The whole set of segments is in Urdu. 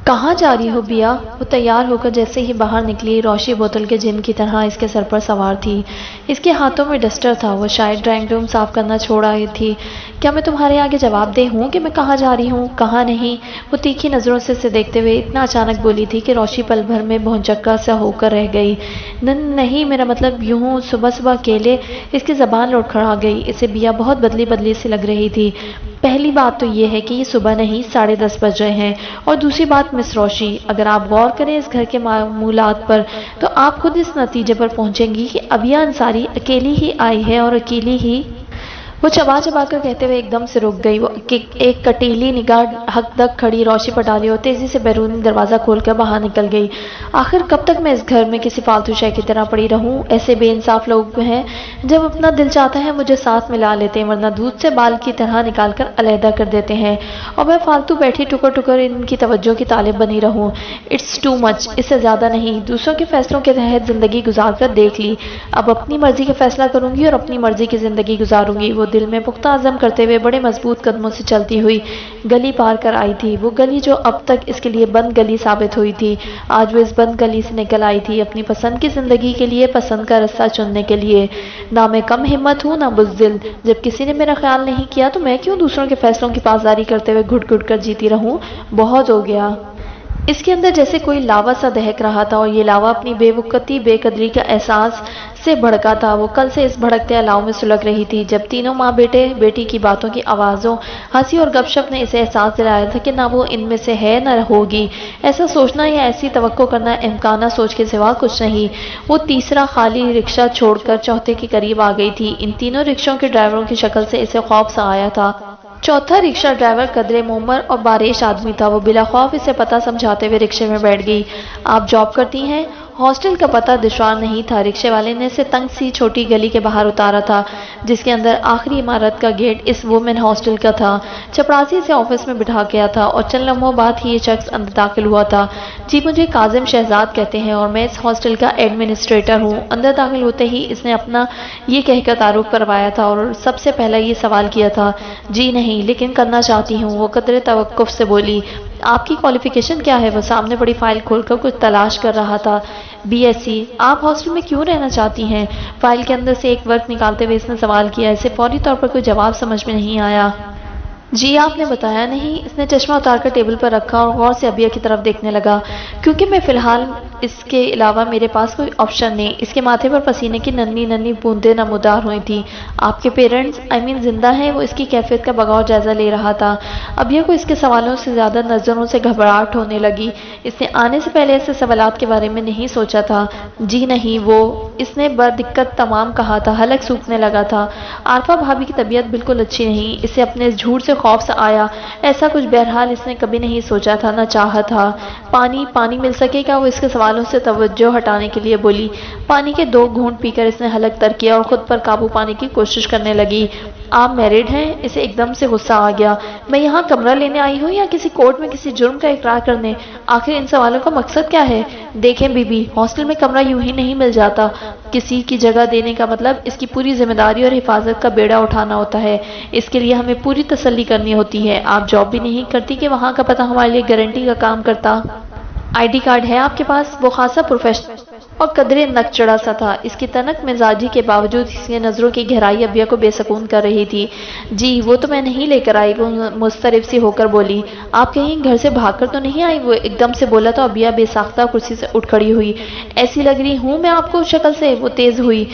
کہاں جا رہی ہو بیا؟ وہ تیار ہو کر جیسے ہی باہر نکلی، روشی بوتل کے جن کی طرح اس کے سر پر سوار تھی۔ اس کے ہاتھوں میں ڈسٹر تھا، وہ شاید ڈرائنگ روم صاف کرنا چھوڑ آئی تھی۔ کیا میں تمہارے آگے جواب دہ ہوں کہ میں کہاں جا رہی ہوں، کہاں نہیں؟ وہ تیکھی نظروں سے اسے دیکھتے ہوئے اتنا اچانک بولی تھی کہ روشی پل بھر میں بھونچکا سا ہو کر رہ گئی۔ نہیں، میرا مطلب یوں صبح صبح اکیلے۔ اس کی زبان لڑکھڑا گئی، اسے بیا بہت بدلی بدلی سی لگ رہی تھی۔ پہلی بات تو یہ ہے کہ یہ صبح نہیں 10:30 بج رہے ہیں، اور دوسری بات مس روشی، اگر آپ غور کریں اس گھر کے معمولات پر تو آپ خود اس نتیجے پر پہنچیں گی کہ ابیہ انصاری اکیلی ہی آئی ہے اور اکیلی ہی۔ وہ چبا چبا کر کہتے ہوئے ایک دم سے رک گئی۔ وہ ایک کٹیلی نگاہ حق تک کھڑی روشی پر ڈالی اور تیزی سے بیرونی دروازہ کھول کر باہر نکل گئی۔ آخر کب تک میں اس گھر میں کسی فالتو شے کی طرح پڑی رہوں؟ ایسے بے انصاف لوگ ہیں، جب اپنا دل چاہتا ہے مجھے ساتھ ملا لیتے ہیں، ورنہ دودھ سے بال کی طرح نکال کر علیحدہ کر دیتے ہیں، اور میں فالتو بیٹھی ٹکر ٹکر ان کی توجہ کی طالب بنی رہوں۔ اٹس ٹو مچ، اس سے زیادہ نہیں۔ دوسروں کے فیصلوں کے تحت زندگی گزار کر دیکھ لی، اب اپنی مرضی کا فیصلہ کروں گی اور اپنی مرضی کی زندگی گزاروں گی۔ وہ دل میں پختہ عزم کرتے ہوئے بڑے مضبوط قدموں سے چلتی ہوئی گلی پار کر آئی تھی، وہ گلی جو اب تک اس کے لیے بند گلی ثابت ہوئی تھی۔ آج وہ اس بند گلی سے نکل آئی تھی اپنی پسند کی زندگی کے لیے، پسند کا رستہ چننے کے لیے۔ نہ میں کم ہمت ہوں نہ بزدل، جب کسی نے میرا خیال نہیں کیا تو میں کیوں دوسروں کے فیصلوں کی پاسداری کرتے ہوئے گھٹ گھٹ کر جیتی رہوں؟ بہت ہو گیا۔ اس کے اندر جیسے کوئی لاوا سا دہک رہا تھا، اور یہ لاوا اپنی بے وقتی بے قدری کا احساس سے بھڑکا تھا۔ وہ کل سے اس بھڑکتے الاؤ میں سلگ رہی تھی، جب تینوں ماں بیٹے بیٹی کی باتوں کی آوازوں، ہنسی اور گپ شپ نے اسے احساس دلایا تھا کہ نہ وہ ان میں سے ہے نہ ہوگی۔ ایسا سوچنا یا ایسی توقع کرنا امکانہ سوچ کے سوا کچھ نہیں۔ وہ تیسرا خالی رکشہ چھوڑ کر چوتھے کے قریب آ گئی تھی۔ ان تینوں رکشوں کے ڈرائیوروں کی شکل سے اسے خوف سا آیا تھا۔ چوتھا رکشہ ڈرائیور قدرے معمر اور باریش آدمی تھا۔ وہ بلا خوف اسے پتہ سمجھاتے ہوئے رکشے میں بیٹھ گئی۔ آپ جاب کرتی ہیں؟ ہاسٹل کا پتہ دشوار نہیں تھا۔ رکشے والے نے اسے تنگ سی چھوٹی گلی کے باہر اتارا تھا، جس کے اندر آخری عمارت کا گیٹ اس وومن ہاسٹل کا تھا۔ چپراسی اسے آفس میں بٹھا گیا تھا، اور چند لمحوں بعد ہی یہ شخص اندر داخل ہوا تھا۔ جی، مجھے کاظم شہزاد کہتے ہیں اور میں اس ہاسٹل کا ایڈمنسٹریٹر ہوں۔ اندر داخل ہوتے ہی اس نے اپنا یہ کہہ کر تعارف کروایا تھا اور سب سے پہلا یہ سوال کیا تھا، جی نہیں لیکن کرنا چاہتی ہوں۔ وہ قدرے توقف سے بولی، آپ کی کوالیفیکیشن کیا ہے؟ وہ سامنے پڑی فائل کھول کر کچھ تلاش کر رہا تھا۔ BSc۔ آپ ہاسٹل میں کیوں رہنا چاہتی ہیں؟ فائل کے اندر سے ایک ورق نکالتے ہوئے اس نے سوال کیا۔ اسے فوری طور پر کوئی جواب سمجھ میں نہیں آیا۔ جی آپ نے بتایا نہیں۔ اس نے چشمہ اتار کر ٹیبل پر رکھا اور غور سے ابیہ کی طرف دیکھنے لگا۔ کیونکہ میں فی الحال اس کے علاوہ میرے پاس کوئی آپشن نہیں۔ اس کے ماتھے پر پسینے کی ننھی ننھی بوندیں نمودار ہوئی تھیں۔ آپ کے پیرنٹس زندہ ہیں؟ وہ اس کی کیفیت کا بغور جائزہ لے رہا تھا۔ ابیہ کو اس کے سوالوں سے زیادہ نظروں سے گھبراہٹ ہونے لگی۔ اس نے آنے سے پہلے ایسے سوالات کے بارے میں نہیں سوچا تھا۔ جی نہیں، وہ اس نے بدقت تمام کہا تھا۔ حلق سوکھنے لگا تھا۔ عارفہ بھابی کی طبیعت بالکل اچھی نہیں۔ اسے اپنے اس جھوٹ سے خوف سا آیا۔ ایسا کچھ بہرحال اس نے کبھی نہیں سوچا تھا، نہ چاہا تھا۔ پانی مل سکے گا؟ وہ اس کے سوالوں سے توجہ ہٹانے کے لیے بولی۔ پانی کے 2 گھونٹ پی کر اس نے حلق تر کیا اور خود پر قابو پانے کی کوشش کرنے لگی۔ آپ میرڈ ہیں؟ اسے ایک دم سے غصہ آ گیا۔ میں یہاں کمرہ لینے آئی ہوں یا کسی کورٹ میں کسی جرم کا اقرار کرنے؟ آخر ان سوالوں کا مقصد کیا ہے؟ دیکھیں بی بی، ہاسٹل میں کمرہ یوں ہی نہیں مل جاتا۔ کسی کی جگہ دینے کا مطلب اس کی پوری ذمہ داری اور حفاظت کا بیڑا اٹھانا ہوتا ہے۔ اس کے لیے ہمیں پوری تسلی کرنی ہوتی ہے۔ آپ جاب بھی نہیں کرتی کہ وہاں کا پتہ ہمارے لیے گارنٹی کا کام کرتا؟ ID کارڈ ہے آپ کے پاس؟ وہ خاصا پروفیشنل اور قدرے نک چڑھا سا تھا۔ اس کی تنک مزاجی کے باوجود اس کی نظروں کی گہرائی ابیہ کو بے سکون کر رہی تھی۔ جی وہ تو میں نہیں لے کر آئی، وہ مضطرب سی ہو کر بولی۔ آپ کہیں گھر سے بھاگ کر تو نہیں آئی؟ وہ ایک دم سے بولا تو ابیہ بے ساختہ کرسی سے اٹھ کھڑی ہوئی۔ ایسی لگ رہی ہوں میں آپ کو شکل سے؟ وہ تیز ہوئی۔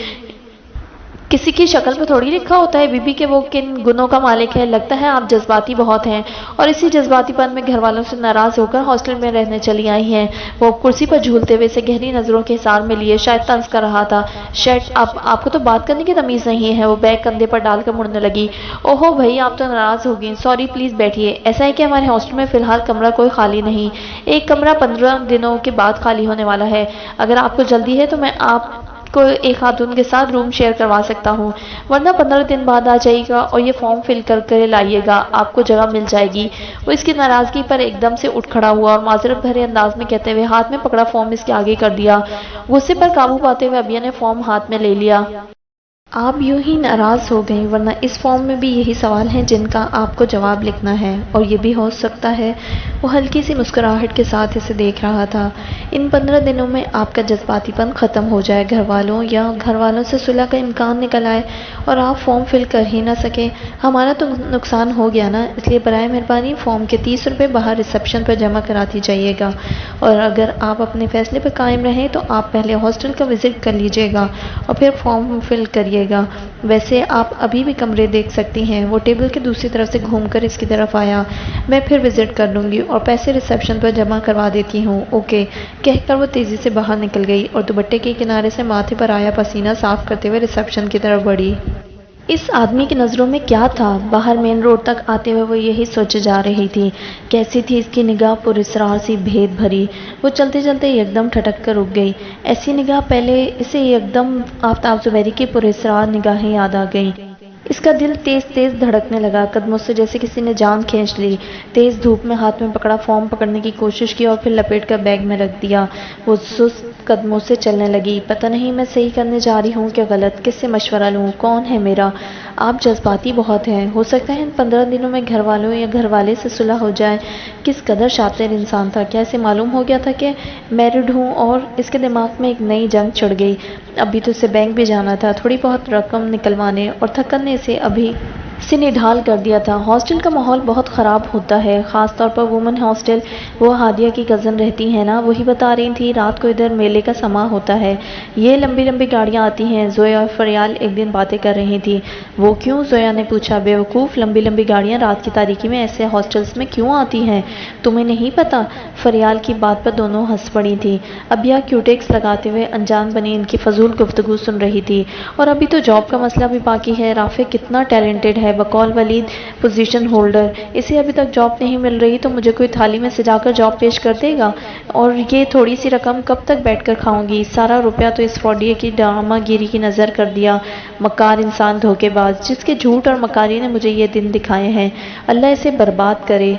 کسی کی شکل پہ تھوڑی لکھا ہوتا ہے بی بی کہ وہ کن گنوں کا مالک ہے۔ لگتا ہے آپ جذباتی بہت ہیں، اور اسی جذباتی پن میں گھر والوں سے ناراض ہو کر ہاسٹل میں رہنے چلی آئی ہیں۔ وہ کرسی پر جھولتے ہوئے اسے گہری نظروں کے حصار میں لیے شاید طنز کر رہا تھا۔ شٹ اپ، آپ کو تو بات کرنے کی تمیز نہیں ہے۔ وہ بیگ کندھے پر ڈال کر مڑنے لگی۔ اوہو بھائی، آپ تو ناراض ہو گئی۔ سوری، پلیز بیٹھیے۔ ایسا ہے کہ ہمارے ہاسٹل میں فی الحال کمرہ کوئی خالی نہیں۔ ایک کمرہ 15 دنوں کے بعد خالی ہونے والا ہے۔ اگر آپ کو جلدی ہے تو میں آپ کو ایک خاتون کے ساتھ روم شیئر کروا سکتا ہوں، ورنہ 15 دن بعد آ جائیے گا اور یہ فارم فل کر کے لائیے گا، آپ کو جگہ مل جائے گی۔ وہ اس کی ناراضگی پر ایک دم سے اٹھ کھڑا ہوا اور معذرت بھرے انداز میں کہتے ہوئے ہاتھ میں پکڑا فارم اس کے آگے کر دیا۔ غصے پر قابو پاتے ہوئے ابیہ نے فارم ہاتھ میں لے لیا۔ آپ یوں ہی ناراض ہو گئیں، ورنہ اس فارم میں بھی یہی سوال ہیں جن کا آپ کو جواب لکھنا ہے، اور یہ بھی ہو سکتا ہے۔ وہ ہلکی سی مسکراہٹ کے ساتھ اسے دیکھ رہا تھا۔ ان 15 دنوں میں آپ کا جذباتی پن ختم ہو جائے، گھر والوں سے صلح کا امکان نکل آئے اور آپ فارم فل کر ہی نہ سکیں، ہمارا تو نقصان ہو گیا نا۔ اس لیے برائے مہربانی فارم کے 30 روپے باہر ریسیپشن پر جمع کراتی جائیے گا، اور اگر آپ اپنے فیصلے پر قائم رہیں تو آپ پہلے ہاسٹل کا وزٹ کر لیجیے گا اور پھر فارم فل کریے گا۔ ویسے آپ ابھی بھی کمرے دیکھ سکتی ہیں۔ وہ ٹیبل کے دوسری طرف سے گھوم کر اس کی طرف آیا۔ میں پھر وزٹ کر لوں گی اور پیسے ریسیپشن پر جمع کروا دیتی ہوں، اوکے، کہہ کر وہ تیزی سے باہر نکل گئی اور دوپٹے کے کنارے سے ماتھے پر آیا پسینہ صاف کرتے ہوئے ریسیپشن کی طرف بڑھی۔ اس آدمی کی نظروں میں کیا تھا؟ باہر مین روڈ تک آتے ہوئے وہ یہی سوچے جا رہی تھی۔ کیسی تھی اس کی نگاہ، پر اسرار سی بھید بھری۔ وہ چلتے چلتے یکدم ٹھٹک کر رک گئی۔ ایسی نگاہ پہلے اسے یکدم آفتاب زبیری کی پر اسرار نگاہیں یاد آ گئیں۔ اس کا دل تیز تیز دھڑکنے لگا، قدموں سے جیسے کسی نے جان کھینچ لی۔ تیز دھوپ میں ہاتھ میں پکڑا فارم پکڑنے کی کوشش کی اور پھر لپیٹ کر بیگ میں رکھ دیا۔ وہ سست قدموں سے چلنے لگی۔ پتہ نہیں میں صحیح کرنے جا رہی ہوں کہ غلط، کس سے مشورہ لوں، کون ہے میرا؟ آپ جذباتی بہت ہیں، ہو سکتا ہے ان 15 دنوں میں گھر والوں یا گھر والے سے صلح ہو جائے۔ کس قدر شاطر انسان تھا، کیا اسے معلوم ہو گیا تھا کہ میرڈ ہوں؟ اور اس کے دماغ میں ایک نئی جنگ چڑھ گئی۔ ابھی تو اسے بینک بھی جانا تھا، تھوڑی بہت رقم نکلوانے، اور تھکن نے اسے ابھی سے نڈھال کر دیا تھا۔ ہاسٹل کا ماحول بہت خراب ہوتا ہے، خاص طور پر وومن ہاسٹل۔ وہ ہادیہ کی کزن رہتی ہیں نا، وہی بتا رہی تھی رات کو ادھر میلے کا سما ہوتا ہے، یہ لمبی لمبی گاڑیاں آتی ہیں۔ زویا اور فریال ایک دن باتیں کر رہی تھی۔ وہ کیوں؟ زویا نے پوچھا۔ بے وقوف، لمبی لمبی گاڑیاں رات کی تاریکی میں ایسے ہاسٹلز میں کیوں آتی ہیں؟ تمہیں نہیں پتا؟ فریال کی بات پر دونوں ہنس پڑی تھیں۔ ابیا کیوٹیکس لگاتے ہوئے انجان بنی ان کی فضول گفتگو سن رہی تھی۔ اور ابھی تو جاب کا مسئلہ بھی باقی ہے۔ رافع کتنا ٹیلنٹڈ ہے، بقول ولید پوزیشن ہولڈر، اسے ابھی تک جاب نہیں مل رہی تو مجھے کوئی تھالی میں سجا کر جاب پیش کر دے گا؟ اور یہ تھوڑی سی رقم کب تک بیٹھ کر کھاؤں گی؟ سارا روپیہ تو اس فراڈیے کی ڈرامہ گیری کی نظر کر دیا۔ مکار انسان، دھوکے باز، جس کے جھوٹ اور مکاری نے مجھے یہ دن دکھائے ہیں، اللہ اسے برباد کرے۔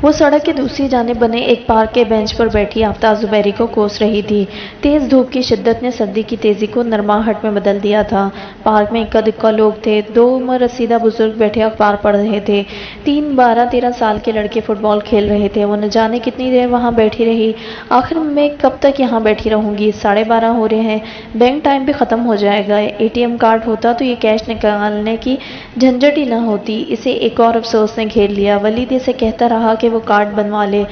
وہ سڑک کے دوسری جانب بنے ایک پارک کے بینچ پر بیٹھی آفتاب زبیری کو کوس رہی تھی۔ تیز دھوپ کی شدت نے سردی کی تیزی کو نرماہٹ میں بدل دیا تھا۔ پارک میں اکا دکا لوگ تھے۔ 2 عمر رسیدہ بزرگ بیٹھے اخبار پڑھ رہے تھے۔ 3 12-13 سال کے لڑکے فٹ بال کھیل رہے تھے۔ وہ نہ جانے کتنی دیر وہاں بیٹھی رہی۔ آخر میں کب تک یہاں بیٹھی رہوں گی؟ 12:30 ہو رہے ہیں، بینک ٹائم بھی ختم ہو جائے گا۔ ATM کارڈ ہوتا تو یہ کیش نکالنے کی جھنجھٹ ہی نہ ہوتی۔ اسے ایک اور افسوس نے گھیر لیا۔ ولید اسے کہتا رہا کہ وہ کارڈ بنوا لے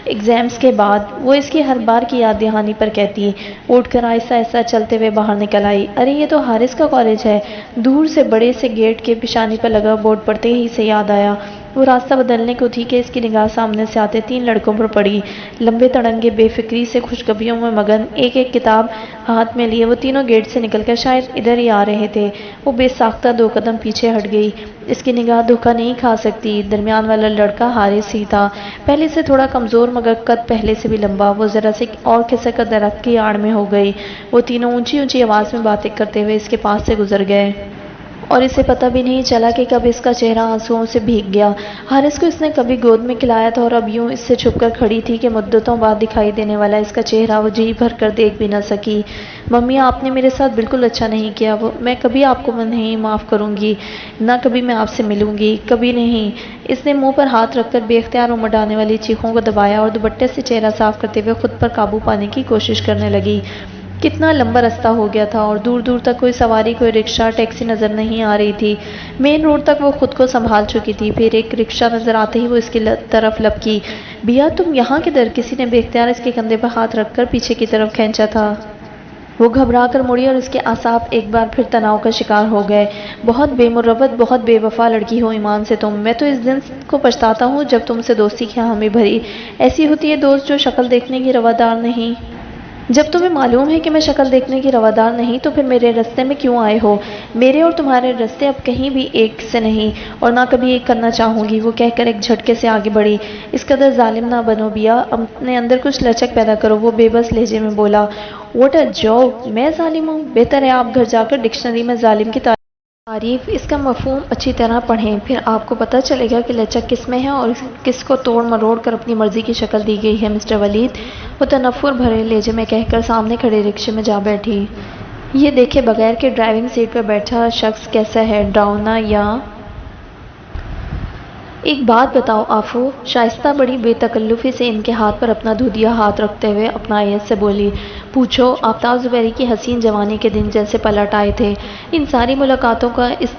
ایگزامز کے بعد۔ وہ اس کی ہر بار کی یاد دہانی پر کہتی۔ اٹھ کر آہستہ آہستہ چلتے ہوئے باہر نکل آئی۔ ارے یہ تو حارث کا کالج ہے۔ دور سے بڑے سے گیٹ کے پیشانی پر لگا بورڈ پڑھتے ہی اسے یاد آیا۔ وہ راستہ بدلنے کو تھی کہ اس کی نگاہ سامنے سے آتے 3 لڑکوں پر پڑی۔ لمبے تڑنگے، بے فکری سے خوشگبیوں میں مگن، ایک ایک کتاب ہاتھ میں لیے وہ تینوں گیٹ سے نکل کر شاید ادھر ہی آ رہے تھے۔ وہ بے ساختہ 2 قدم پیچھے ہٹ گئی۔ اس کی نگاہ دھوکہ نہیں کھا سکتی۔ درمیان والا لڑکا حارث ہی تھا، پہلے سے تھوڑا کمزور مگر قد پہلے سے بھی لمبا۔ وہ ذرا سے اور کھسک کر درخت کی آڑ میں ہو گئی۔ وہ تینوں اونچی اونچی آواز میں باتیں کرتے ہوئے اس کے پاس سے گزر گئے، اور اسے پتہ بھی نہیں چلا کہ کب اس کا چہرہ آنسوؤں سے بھیگ گیا۔ حارث کو اس نے کبھی گود میں کھلایا تھا اور اب یوں اس سے چھپ کر کھڑی تھی کہ مدتوں بعد دکھائی دینے والا اس کا چہرہ وہ جی بھر کر دیکھ بھی نہ سکی۔ ممی، آپ نے میرے ساتھ بالکل اچھا نہیں کیا، میں کبھی آپ کو نہیں معاف کروں گی، نہ کبھی میں آپ سے ملوں گی، کبھی نہیں۔ اس نے منہ پر ہاتھ رکھ کر بے اختیار امڑ آنے والی چیخوں کو دبایا اور دوپٹے سے چہرہ صاف کرتے ہوئے خود پر قابو پانے کی کوشش کرنے لگی۔ کتنا لمبا راستہ ہو گیا تھا اور دور دور تک کوئی سواری، کوئی رکشہ، ٹیکسی نظر نہیں آ رہی تھی۔ مین روڈ تک وہ خود کو سنبھال چکی تھی۔ پھر ایک رکشہ نظر آتے ہی وہ اس کی طرف لپکی۔ بیا تم یہاں کدھر؟ کسی نے بے اختیار اس کے کندھے پر ہاتھ رکھ کر پیچھے کی طرف کھینچا تھا۔ وہ گھبرا کر مڑی اور اس کے اعصاب ایک بار پھر تناؤ کا شکار ہو گئے۔ بہت بے مروت، بہت بے وفا لڑکی ہو ایمان سے تم۔ میں تو اس دن کو پچھتاتا ہوں جب تم سے دوستی کی حامی بھری۔ ایسی ہوتی ہے دوست جو شکل دیکھنے کی روادار نہیں۔ جب تمہیں معلوم ہے کہ میں شکل دیکھنے کی روادار نہیں تو پھر میرے راستے میں کیوں آئے ہو؟ میرے اور تمہارے راستے اب کہیں بھی ایک سے نہیں، اور نہ کبھی ایک کرنا چاہوں گی۔ وہ کہہ کر ایک جھٹکے سے آگے بڑھی۔ اس قدر ظالم نہ بنو بیا، اپنے اندر کچھ لچک پیدا کرو، وہ بے بس لہجے میں بولا۔ What a joke! میں ظالم ہوں؟ بہتر ہے آپ گھر جا کر ڈکشنری میں ظالم کی تعریف، اس کا مفہوم اچھی طرح پڑھیں، پھر آپ کو پتہ چلے گا کہ لچک کس میں ہے اور کس کو توڑ مروڑ کر اپنی مرضی کی شکل دی گئی ہے۔ مسٹر ولید، وہ تنفر بھرے لہجے میں کہہ کر سامنے کھڑے رکشے میں جا بیٹھی۔ یہ دیکھے بغیر کہ ڈرائیونگ سیٹ پر بیٹھا شخص کیسا ہے، ڈراؤنا یا… ایک بات بتاؤ آفو، شائستہ بڑی بے تکلفی سے ان کے ہاتھ پر اپنا دودھیا ہاتھ رکھتے ہوئے اپنائیت سے بولی۔ پوچھو، آفتاب زبیری کی حسین جوانی کے دن جیسے پلٹ آئے تھے۔ ان ساری ملاقاتوں کا، اس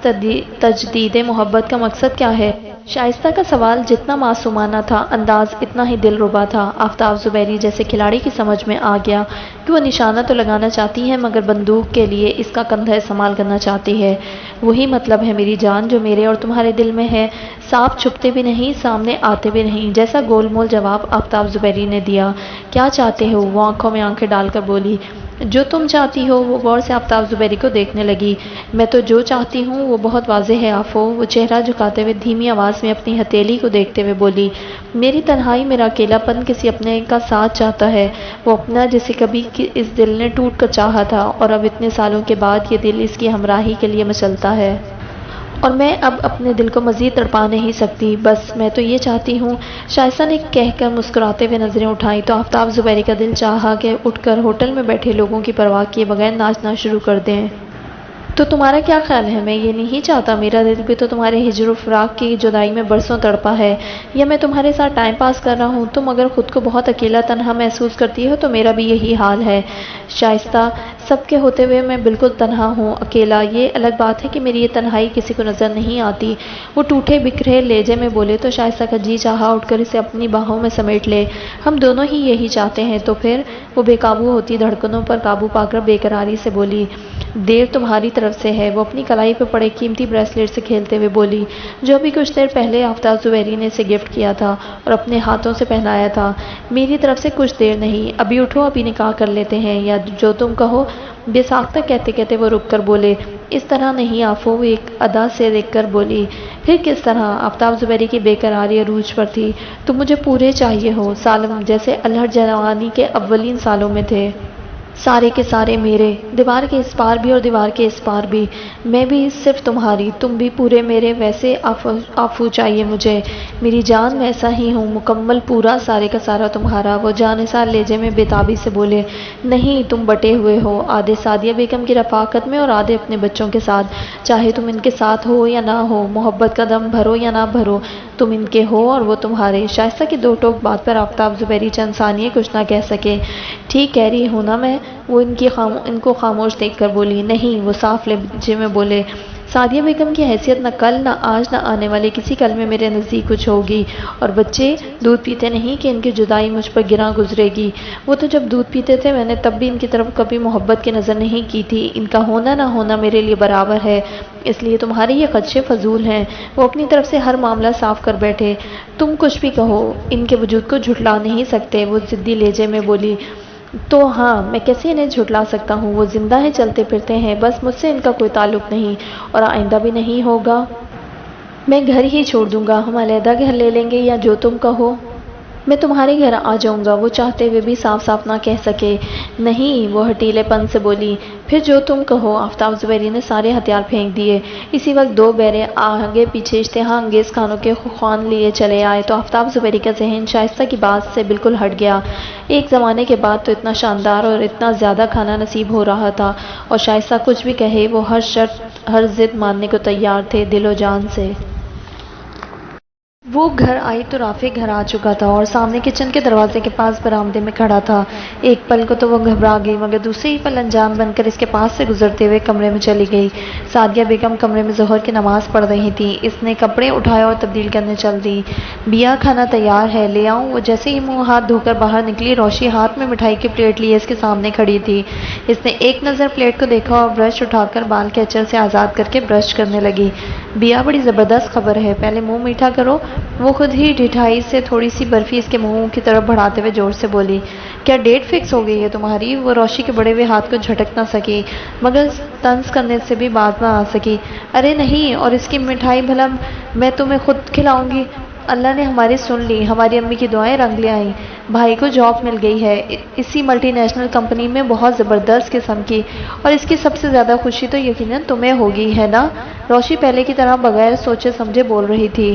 تجدید محبت کا مقصد کیا ہے؟ شائستہ کا سوال جتنا معصومانہ تھا، انداز اتنا ہی دلربا تھا۔ آفتاب زبیری جیسے کھلاڑی کی سمجھ میں آ گیا کہ وہ نشانہ تو لگانا چاہتی ہے مگر بندوق کے لیے اس کا کندھا استعمال کرنا چاہتی ہے۔ وہی مطلب ہے میری جان جو میرے اور تمہارے دل میں ہے۔ سانپ چھپتے بھی نہیں، سامنے آتے بھی نہیں، جیسا گول مول جواب آفتاب زبیری نے دیا۔ کیا چاہتے ہو؟ وہ آنکھوں میں آنکھیں ڈال کر بولی۔ جو تم چاہتی ہو۔ وہ غور سے آفتاب زبیری کو دیکھنے لگی۔ میں تو جو چاہتی ہوں وہ بہت واضح ہے آفو، وہ چہرہ جھکاتے ہوئے دھیمی آواز میں اپنی ہتھیلی کو دیکھتے ہوئے بولی۔ میری تنہائی، میرا اکیلا پن کسی اپنے کا ساتھ چاہتا ہے، وہ اپنا جسے کبھی اس دل نے ٹوٹ کر چاہا تھا اور اب اتنے سالوں کے بعد یہ دل اس کی ہمراہی کے لیے مچلتا ہے۔ اور میں اب اپنے دل کو مزید تڑپا نہیں سکتی، بس میں تو یہ چاہتی ہوں۔ شائستہ نے کہہ کر مسکراتے ہوئے نظریں اٹھائیں تو آفتاب زبیری کا دل چاہا کہ اٹھ کر ہوٹل میں بیٹھے لوگوں کی پرواہ کیے بغیر ناچنا شروع کر دیں۔ تو تمہارا کیا خیال ہے؟ میں یہ نہیں چاہتا، میرا دل بھی تو تمہارے ہجر و فراق کی جدائی میں برسوں تڑپا ہے، یا میں تمہارے ساتھ ٹائم پاس کر رہا ہوں؟ تم اگر خود کو بہت اکیلا تنہا محسوس کرتی ہو تو میرا بھی یہی حال ہے شائستہ، سب کے ہوتے ہوئے میں بالکل تنہا ہوں، اکیلا۔ یہ الگ بات ہے کہ میری یہ تنہائی کسی کو نظر نہیں آتی۔ وہ ٹوٹے بکھرے لہجے میں بولے تو شائستہ کا جی چاہا اٹھ کر اسے اپنی باہوں میں سمیٹ لے۔ ہم دونوں ہی یہی چاہتے ہیں تو پھر؟ وہ بے قابو ہوتی دھڑکنوں پر قابو پا کر بے قراری سے بولی۔ دیر تمہاری طرف سے ہے، وہ اپنی کلائی پہ پڑے قیمتی بریسلیٹ سے کھیلتے ہوئے بولی، جو ابھی کچھ دیر پہلے آفتاب زبیری نے اسے گفٹ کیا تھا اور اپنے ہاتھوں سے پہنایا تھا۔ میری طرف سے کچھ دیر نہیں، ابھی اٹھو، ابھی نکاح کر لیتے ہیں، یا جو تم کہو۔ بے ساختہ کہتے کہتے وہ رک کر بولے، اس طرح نہیں آفو، وہ ایک ادا سے دیکھ کر بولی۔ پھر کس طرح؟ آفتاب زبیری کی بے قراری عروج پر تھی۔ تم مجھے پورے چاہیے ہو، سالم، جیسے الہڑ جوانی کے اولین سالوں میں تھے، سارے کے سارے میرے، دیوار کے اس پار بھی اور دیوار کے اس پار بھی، میں بھی صرف تمہاری، تم بھی پورے میرے، ویسے آفو چاہیے مجھے میری جان، ویسا ہی ہوں، مکمل، پورا، سارے کا سارا تمہارا۔ وہ جانثار لہجے میں بےتابی سے بولے، نہیں، تم بٹے ہوئے ہو، آدھے سعدیہ بیگم کی رفاقت میں اور آدھے اپنے بچوں کے ساتھ، چاہے تم ان کے ساتھ ہو یا نہ ہو، محبت کا دم بھرو یا نہ بھرو، تم ان کے ہو اور وہ تمہارے۔ شائستہ کی دو ٹوک بات پر آفتاب زبیری چند ثانیے کچھ نہ کہہ سکے۔ ٹھیک کہہ رہی ہوں نا میں؟ وہ ان کو خاموش دیکھ کر بولی۔ نہیں، وہ صاف لہجے میں بولے، سعدیہ بیگم کی حیثیت نہ کل، نہ آج، نہ آنے والے کسی کل میں میرے نزدیک کچھ ہوگی، اور بچے دودھ پیتے نہیں کہ ان کی جدائی مجھ پر گراں گزرے گی۔ وہ تو جب دودھ پیتے تھے میں نے تب بھی ان کی طرف کبھی محبت کی نظر نہیں کی تھی، ان کا ہونا نہ ہونا میرے لیے برابر ہے، اس لیے تمہارے یہ خدشے فضول ہیں۔ وہ اپنی طرف سے ہر معاملہ صاف کر بیٹھے۔ تم کچھ بھی کہو، ان کے وجود کو جھٹلا نہیں سکتے، وہ ضدی لہجے میں بولی۔ تو ہاں، میں کیسے انہیں جھٹلا سکتا ہوں؟ وہ زندہ ہیں، چلتے پھرتے ہیں، بس مجھ سے ان کا کوئی تعلق نہیں اور آئندہ بھی نہیں ہوگا۔ میں گھر ہی چھوڑ دوں گا، ہم علیحدہ گھر لے لیں گے، یا جو تم کہو۔ میں تمہارے گھر آ جاؤں گا، وہ چاہتے ہوئے بھی صاف صاف نہ کہہ سکے۔ نہیں، وہ ہٹیلے پن سے بولی۔ پھر جو تم کہو۔ آفتاب زبیری نے سارے ہتھیار پھینک دیے۔ اسی وقت دو بیرے آگے پیچھے اشتہا انگیز کھانوں کے خوان لیے چلے آئے تو آفتاب زبیری کا ذہن شائستہ کی بات سے بالکل ہٹ گیا۔ ایک زمانے کے بعد تو اتنا شاندار اور اتنا زیادہ کھانا نصیب ہو رہا تھا، اور شائستہ کچھ بھی کہے وہ ہر شرط، ہر ضد ماننے کو تیار تھے، دل و جان سے۔ وہ گھر آئی تو رافع گھر آ چکا تھا اور سامنے کچن کے دروازے کے پاس برآمدے میں کھڑا تھا۔ ایک پل کو تو وہ گھبرا گئی، مگر دوسرے ہی پل انجان بن کر اس کے پاس سے گزرتے ہوئے کمرے میں چلی گئی۔ سعدیہ بیگم کمرے میں ظہر کی نماز پڑھ رہی تھیں۔ اس نے کپڑے اٹھائے اور تبدیل کرنے چل دی۔ بیا، کھانا تیار ہے، لے آؤں؟ وہ جیسے ہی منہ ہاتھ دھو کر باہر نکلی، روشی ہاتھ میں مٹھائی کی پلیٹ لیے اس کے سامنے کھڑی تھی۔ اس نے ایک نظر پلیٹ کو دیکھا اور برش اٹھا کر بال کے اچر سے آزاد کر کے برش کرنے لگی۔ بیا، بڑی زبردست خبر ہے، پہلے منہ میٹھا کرو۔ وہ خود ہی ڈھٹائی سے تھوڑی سی برفی اس کے منہ کی طرف بڑھاتے ہوئے زور سے بولی، کیا ڈیٹ فکس ہو گئی ہے تمہاری؟ وہ روشی کے بڑے ہوئے ہاتھ کو جھٹک نہ سکی، مگر طنز کرنے سے بھی باز نہ آ سکی۔ ارے نہیں، اور اس کی مٹھائی بھلا میں تمہیں خود کھلاؤں گی؟ اللہ نے ہماری سن لی، ہماری امی کی دعائیں رنگ لے آئیں، بھائی کو جاب مل گئی ہے اسی ملٹی نیشنل کمپنی میں، بہت زبردست قسم کی، اور اس کی سب سے زیادہ خوشی تو یقیناً تمہیں ہوگی، ہے نا؟ روشی پہلے کی طرح بغیر سوچے سمجھے بول رہی تھی۔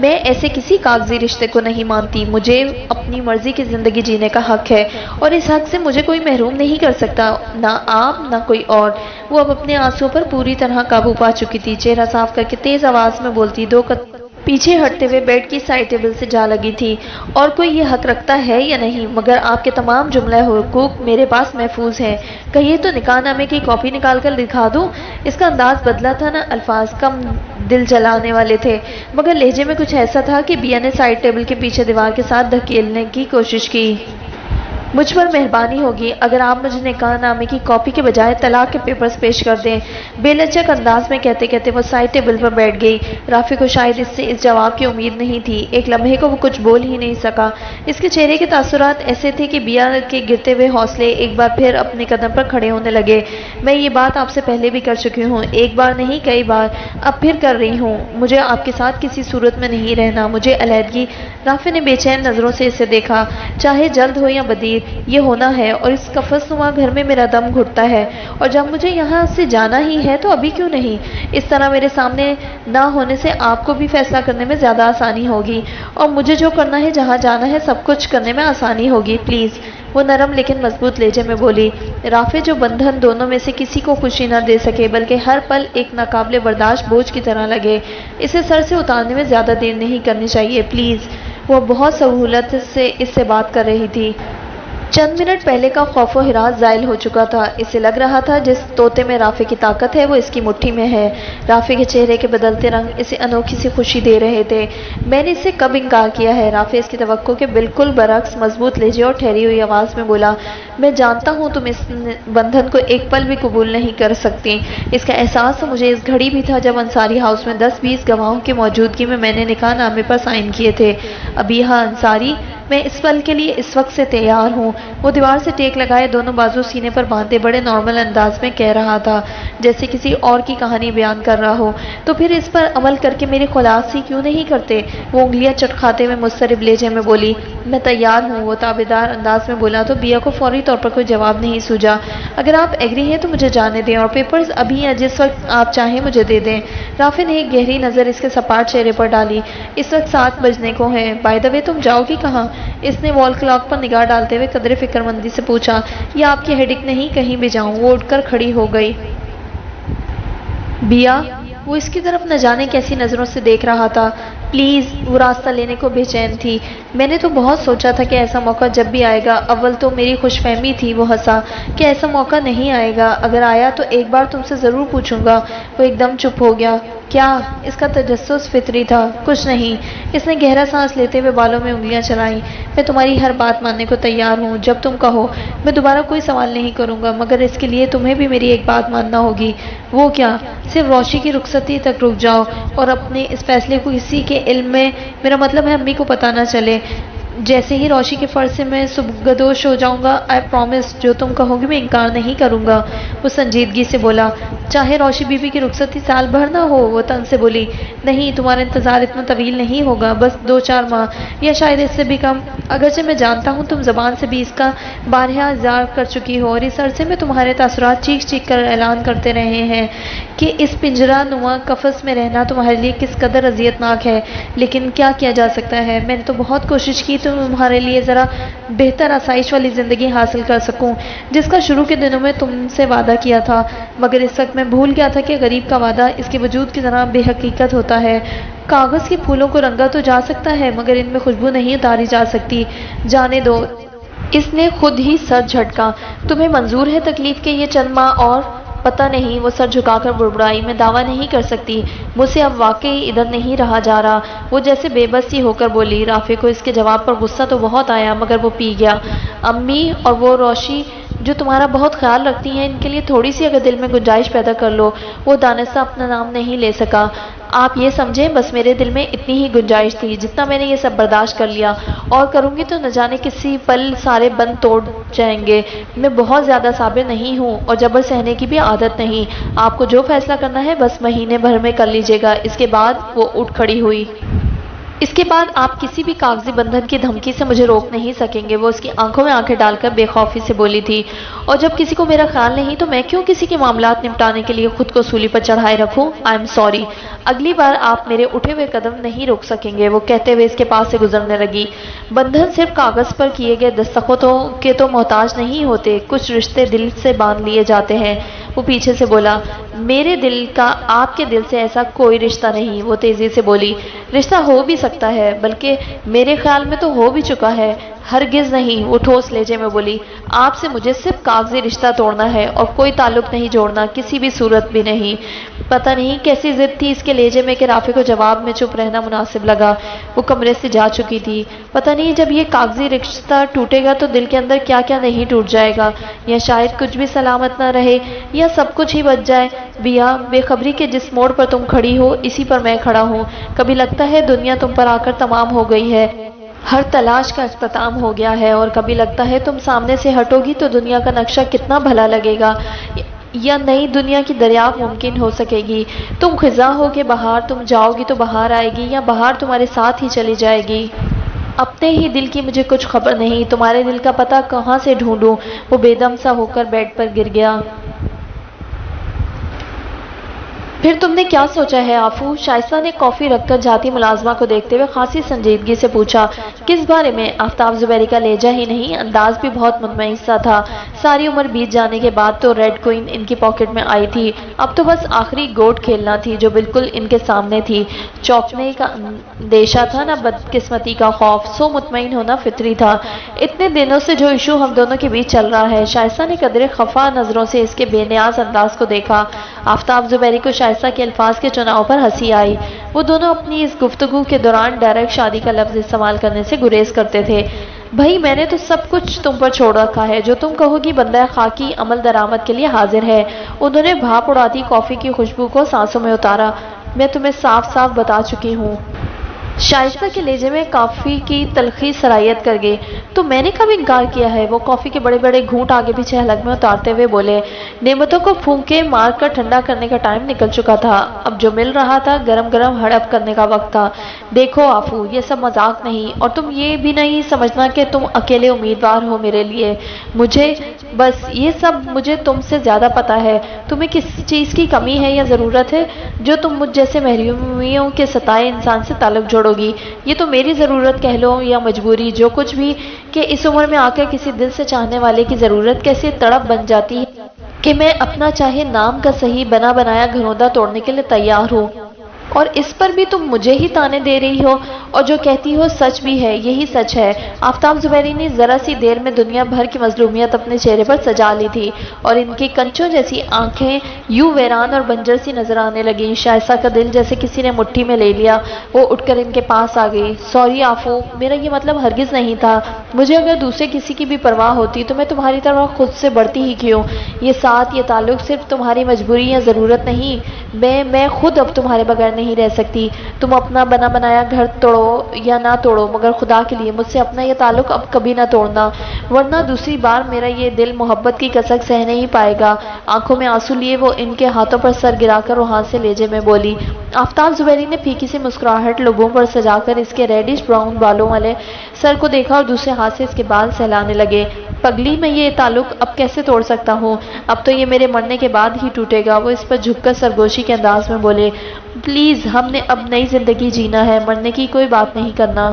میں ایسے کسی کاغذی رشتے کو نہیں مانتی. مجھے اپنی مرضی کی زندگی جینے کا حق ہے اور اس حق سے مجھے کوئی محروم نہیں کر سکتا، نہ آپ نہ کوئی اور. وہ اب اپنے آنسوؤں پر پوری طرح قابو پا چکی تھی. چہرہ صاف کر کے تیز آواز میں بولتی، دو پیچھے ہٹتے ہوئے بیڈ کی سائڈ ٹیبل سے جا لگی تھی. اور کوئی یہ حق رکھتا ہے یا نہیں؟ مگر آپ کے تمام جملہ حقوق میرے پاس محفوظ ہیں. کہیے تو نکاح نامے کی کاپی نکال کر دکھا دوں؟ اس کا انداز بدلا تھا، نہ الفاظ کم دل جلانے والے تھے، مگر لہجے میں کچھ ایسا تھا کہ بیا نے سائڈ ٹیبل کے پیچھے دیوار کے ساتھ دھکیلنے کی کوشش کی. مجھ پر مہربانی ہوگی اگر آپ مجھے نکاح نامے کی کاپی کے بجائے طلاق کے پیپرز پیش کر دیں. بے لچک انداز میں کہتے کہتے وہ سائڈ ٹیبل پر بیٹھ گئی. رافع کو شاید اس سے اس جواب کی امید نہیں تھی. ایک لمحے کو وہ کچھ بول ہی نہیں سکا. اس کے چہرے کے تاثرات ایسے تھے کہ بیا کے گرتے ہوئے حوصلے ایک بار پھر اپنے قدم پر کھڑے ہونے لگے. میں یہ بات آپ سے پہلے بھی کر چکی ہوں، ایک بار نہیں کئی بار، اب پھر کر رہی ہوں. مجھے آپ کے ساتھ کسی صورت میں نہیں رہنا، مجھے علیحدگی. رافع نے بے چین نظروں سے اسے دیکھا. چاہے جلد ہو یا بدیر، یہ ہونا ہے اور اس قفس نما گھر میں میرا دم گھٹتا ہے، اور جب مجھے یہاں سے جانا ہی ہے تو ابھی کیوں نہیں؟ اس طرح میرے سامنے نہ ہونے سے آپ کو بھی فیصلہ کرنے میں زیادہ آسانی ہوگی، اور مجھے جو کرنا ہے، جہاں جانا ہے، سب کچھ کرنے میں آسانی ہوگی. پلیز. وہ نرم لیکن مضبوط لہجے میں بولی. رافع جو بندھن دونوں میں سے کسی کو خوشی نہ دے سکے بلکہ ہر پل ایک ناقابل برداشت بوجھ کی طرح لگے، اسے سر سے اتارنے میں زیادہ دیر نہیں کرنی چاہیے. پلیز. وہ بہت سہولت سے اس سے بات کر رہی تھی. چند منٹ پہلے کا خوف و ہراس زائل ہو چکا تھا. اسے لگ رہا تھا جس طوطے میں رافع کی طاقت ہے وہ اس کی مٹھی میں ہے. رافع کے چہرے کے بدلتے رنگ اسے انوکھی سی خوشی دے رہے تھے. میں نے اس سے کب انکار کیا ہے؟ رافع اس کی توقع کے بالکل برعکس مضبوط لہجے اور ٹھہری ہوئی آواز میں بولا. میں جانتا ہوں تم اس بندھن کو ایک پل بھی قبول نہیں کر سکتی. اس کا احساس تو مجھے اس گھڑی بھی تھا جب انصاری ہاؤس میں 10-20 گواہوں کی موجودگی میں نے نکاح نامے پر سائن کیے تھے. ابیحہ انصاری، میں اس پل کے لیے اس وقت سے تیار ہوں. وہ دیوار سے ٹیک لگائے دونوں بازو سینے پر باندھے بڑے نارمل انداز میں کہہ رہا تھا، جیسے کسی اور کی کہانی بیان کر رہا ہو. تو پھر اس پر عمل کر کے میری خلاصی کیوں نہیں کرتے؟ وہ انگلیاں چٹکھاتے ہوئے مضطرب لہجے میں بولی. میں تیار ہوں، وہ تابعدار انداز میں بولا تو بیا کو فوری طور پر کوئی جواب نہیں سوجا. اگر آپ ایگری ہیں تو مجھے جانے دیں اور پیپرز ابھی یا جس وقت آپ چاہیں مجھے دے دیں. رافع نے ایک گہری نظر اس کے سپاٹ چہرے پر ڈالی. اس وقت 7 بجنے کو ہیں. بائی دا وے تم جاؤ گی کہاں؟ اس نے وال کلاک پر نگاہ ڈالتے ہوئے قدر فکر مندی سے پوچھا. یہ آپ کی ہیڈک نہیں، کہیں بھی جاؤں. وہ اٹھ کر کھڑی ہو گئی. بیا. وہ اس کی طرف نہ جانے کیسی نظروں سے دیکھ رہا تھا. پلیز. وہ راستہ لینے کو بے چین تھی. میں نے تو بہت سوچا تھا کہ ایسا موقع جب بھی آئے گا. اول تو میری خوش فہمی تھی. وہ ہنسا کہ ایسا موقع نہیں آئے گا. اگر آیا تو ایک بار تم سے ضرور پوچھوں گا. وہ ایک دم چپ ہو گیا. کیا؟ اس کا تجسس فطری تھا. کچھ نہیں. اس نے گہرا سانس لیتے ہوئے بالوں میں انگلیاں چلائیں. میں تمہاری ہر بات ماننے کو تیار ہوں جب تم کہو. میں دوبارہ کوئی سوال نہیں کروں گا، مگر اس کے لیے تمہیں بھی میری ایک بات ماننا ہوگی. وہ کیا؟ صرف روشی کی رخصتی تک رک جاؤ اور اپنے اس فیصلے کو کسی کے علم میں، میرا مطلب ہے امی کو پتہ نہ چلے. جیسے ہی روشی کے فرض سے میں سبکدوش ہو جاؤں گا، آئی پرومس، جو تم کہو گی میں انکار نہیں کروں گا. وہ سنجیدگی سے بولا. چاہے روشی بی بی کی رخصتی سال بھر نہ ہو. وہ تن سے بولی. نہیں، تمہارا انتظار اتنا طویل نہیں ہوگا، بس 2-4 ماہ یا شاید اس سے بھی کم. اگرچہ میں جانتا ہوں تم زبان سے بھی اس کا بارہا اظہار کر چکی ہو اور اس عرصے میں تمہارے تاثرات چیخ چیخ کر اعلان کرتے رہے ہیں کہ اس پنجرہ نما قفس میں رہنا تمہارے لیے کس قدر اذیت ناک ہے. لیکن کیا کیا جا سکتا ہے؟ میں نے تو بہت کوشش کی تمہارے لیے ذرا بہتر آسائش والی زندگی حاصل کر سکوں، جس کا شروع کے دنوں میں تم سے وعدہ کیا تھا. مگر اس وقت میں بھول گیا تھا کہ غریب کا وعدہ اس کے وجود کی طرح بے حقیقت ہوتا ہے. کاغذ کے پھولوں کو رنگا تو جا سکتا ہے مگر ان میں خوشبو نہیں اتاری جا سکتی. جانے دو. اس نے خود ہی سر جھٹکا. تمہیں منظور ہے تکلیف کے یہ چند ماہ اور؟ پتہ نہیں. وہ سر جھکا کر بڑبڑائی. میں دعویٰ نہیں کر سکتی. مجھ سے اب واقعی ادھر نہیں رہا جا رہا. وہ جیسے بے بس سی ہو کر بولی. رافع کو اس کے جواب پر غصہ تو بہت آیا مگر وہ پی گیا. امی اور وہ روشی جو تمہارا بہت خیال رکھتی ہیں، ان کے لیے تھوڑی سی اگر دل میں گنجائش پیدا کر لو. وہ دانستہ اپنا نام نہیں لے سکا. آپ یہ سمجھیں بس میرے دل میں اتنی ہی گنجائش تھی جتنا میں نے یہ سب برداشت کر لیا، اور کروں گی تو نہ جانے کسی پل سارے بند توڑ جائیں گے. میں بہت زیادہ صابر نہیں ہوں اور جبر سہنے کی بھی عادت نہیں. آپ کو جو فیصلہ کرنا ہے بس مہینے بھر میں کر لیجیے گا. اس کے بعد وہ اٹھ کھڑی ہوئی. اس کے بعد آپ کسی بھی کاغذی بندھن کی دھمکی سے مجھے روک نہیں سکیں گے، وہ اس کی آنکھوں میں آنکھیں ڈال کر بے خوفی سے بولی تھی۔ اور جب کسی کو میرا خیال نہیں تو میں کیوں کسی کے معاملات نپٹانے کے لیے خود کو سولی پر چڑھائے رکھوں؟ آئی ایم سوری، اگلی بار آپ میرے اٹھے ہوئے قدم نہیں روک سکیں گے، وہ کہتے ہوئے اس کے پاس سے گزرنے لگی۔ بندھن صرف کاغذ پر کیے گئے دستخطوں کے تو محتاج نہیں ہوتے، کچھ رشتے دل سے باندھ لیے جاتے ہیں، وہ پیچھے سے بولا۔ میرے دل کا آپ کے دل سے ایسا کوئی رشتہ نہیں، وہ تیزی سے بولی۔ رشتہ ہو بھی سکتا ہے، بلکہ میرے خیال میں تو ہو بھی چکا ہے۔ ہرگز نہیں، وہ ٹھوس لہجے میں بولی۔ آپ سے مجھے صرف کاغذی رشتہ توڑنا ہے اور کوئی تعلق نہیں جوڑنا، کسی بھی صورت بھی نہیں۔ پتہ نہیں کیسی ضد تھی اس کے لہجے میں کہ رافع کو جواب میں چپ رہنا مناسب لگا۔ وہ کمرے سے جا چکی تھی۔ پتہ نہیں جب یہ کاغذی رشتہ ٹوٹے گا تو دل کے اندر کیا کیا نہیں ٹوٹ جائے گا، یا شاید کچھ بھی سلامت نہ رہے، یا سب کچھ ہی بچ جائے۔ بیا، بے خبری کے جس موڑ پر تم کھڑی ہو اسی پر میں کھڑا ہوں۔ کبھی لگتا ہے دنیا تم پر آ کر تمام ہو گئی ہے، ہر تلاش کا اختتام ہو گیا ہے، اور کبھی لگتا ہے تم سامنے سے ہٹو گی تو دنیا کا نقشہ کتنا بھلا لگے گا، یا نئی دنیا کی دریافت ممکن ہو سکے گی۔ تم خزاں ہو کہ بہار، تم جاؤ گی تو بہار آئے گی، یا بہار تمہارے ساتھ ہی چلی جائے گی۔ اپنے ہی دل کی مجھے کچھ خبر نہیں، تمہارے دل کا پتہ کہاں سے ڈھونڈوں؟ وہ بے دم سا ہو کر بیڈ پر گر گیا۔ پھر تم نے کیا سوچا ہے آفو؟ شائستہ نے کافی رکھ کر جاتی ملازمہ کو دیکھتے ہوئے خاصی سنجیدگی سے پوچھا۔ کس بارے میں؟ آفتاب زبیری کا لہجہ ہی نہیں، انداز بھی بہت مطمئن سا تھا۔ ساری عمر بیت جانے کے بعد تو ریڈ کوئن ان کی پاکٹ میں آئی تھی، اب تو بس آخری گوٹ کھیلنا تھی جو بالکل ان کے سامنے تھی۔ چوکنے کا اندیشہ تھا نہ بدقسمتی کا خوف، سو مطمئن ہونا فطری تھا۔ اتنے دنوں سے جو ایشو ہم دونوں کے بیچ چل رہا ہے۔ شائستہ نے قدرے خفا نظروں سے اس کے بے نیاز انداز کو دیکھا۔ آفتاب زبیری کو شائستہ کے الفاظ کے چناؤ پر ہنسی آئی۔ وہ دونوں اپنی اس گفتگو کے دوران ڈائریکٹ شادی کا لفظ استعمال کرنے سے گریز کرتے تھے۔ بھائی میں نے تو سب کچھ تم پر چھوڑ رکھا ہے، جو تم کہو گی بندہ خاکی عمل درآمد کے لیے حاضر ہے۔ انہوں نے بھاپ اڑاتی کافی کی خوشبو کو سانسوں میں اتارا۔ میں تمہیں صاف صاف بتا چکی ہوں۔ شائستہ کے لہجے میں کافی کی تلخی سرایت کر گئی۔ تو میں نے کب انکار کیا ہے؟ وہ کافی کے بڑے بڑے گھونٹ آگے پیچھے حلق میں اتارتے ہوئے بولے۔ نعمتوں کو پھونکے مار کر ٹھنڈا کرنے کا ٹائم نکل چکا تھا، اب جو مل رہا تھا گرم گرم ہڑپ کرنے کا وقت تھا۔ دیکھو آفو، یہ سب مذاق نہیں، اور تم یہ بھی نہیں سمجھنا کہ تم اکیلے امیدوار ہو میرے لیے۔ مجھے بس یہ سب مجھے تم سے زیادہ پتا ہے۔ تمہیں کس چیز کی کمی ہے یا ضرورت ہے جو تم مجھ جیسے محرومیوں کے ستائے انسان سے تعلق جوڑو گی؟ یہ تو میری ضرورت کہہ لو یا مجبوری، جو کچھ بھی، کہ اس عمر میں آ کر کسی دل سے چاہنے والے کی ضرورت کیسے تڑپ بن جاتی ہے کہ میں اپنا چاہے نام کا صحیح بنا بنایا گھروندہ توڑنے کے لیے تیار ہوں، اور اس پر بھی تم مجھے ہی تانے دے رہی ہو، اور جو کہتی ہو سچ بھی ہے، یہی سچ ہے۔ آفتاب زبیری نے ذرا سی دیر میں دنیا بھر کی مظلومیت اپنے چہرے پر سجا لی تھی، اور ان کی کنچوں جیسی آنکھیں یوں ویران اور بنجر سی نظر آنے لگیں۔ شائستہ کا دل جیسے کسی نے مٹھی میں لے لیا، وہ اٹھ کر ان کے پاس آ گئی۔ سوری آفو، میرا یہ مطلب ہرگز نہیں تھا۔ مجھے اگر دوسرے کسی کی بھی پرواہ ہوتی تو میں تمہاری طرح خود سے بڑھتی ہی کیوں؟ یہ ساتھ، یہ تعلق صرف تمہاری مجبوری یا ضرورت نہیں، میں خود اب تمہارے بغیر نہیں رہ سکتی۔ تم اپنا بنا بنایا گھر توڑو یا نہ توڑو، مگر خدا کے لیے مجھ سے اپنا یہ تعلق اب کبھی نہ توڑنا، ورنہ دوسری بار میرا یہ دل محبت کی کسک سہ نہیں پائے گا۔ آنکھوں میں آنسو لیے وہ ان کے ہاتھوں پر سر گرا کر روحان سے لہجے میں بولی۔ آفتاب زبیری نے پھیکی سی مسکراہٹ لبوں پر سجا کر اس کے ریڈش براؤن بالوں والے سر کو دیکھا اور دوسرے ہاتھ سے اس کے بال سہلانے لگے۔ پگلی، میں یہ تعلق اب کیسے توڑ سکتا ہوں؟ اب تو یہ میرے مرنے کے بعد ہی ٹوٹے گا۔ وہ اس پر جھک کر سرگوشی کے انداز میں بولے۔ پلیز، ہم نے اب نئی زندگی جینا ہے، مرنے کی کوئی بات نہیں کرنا۔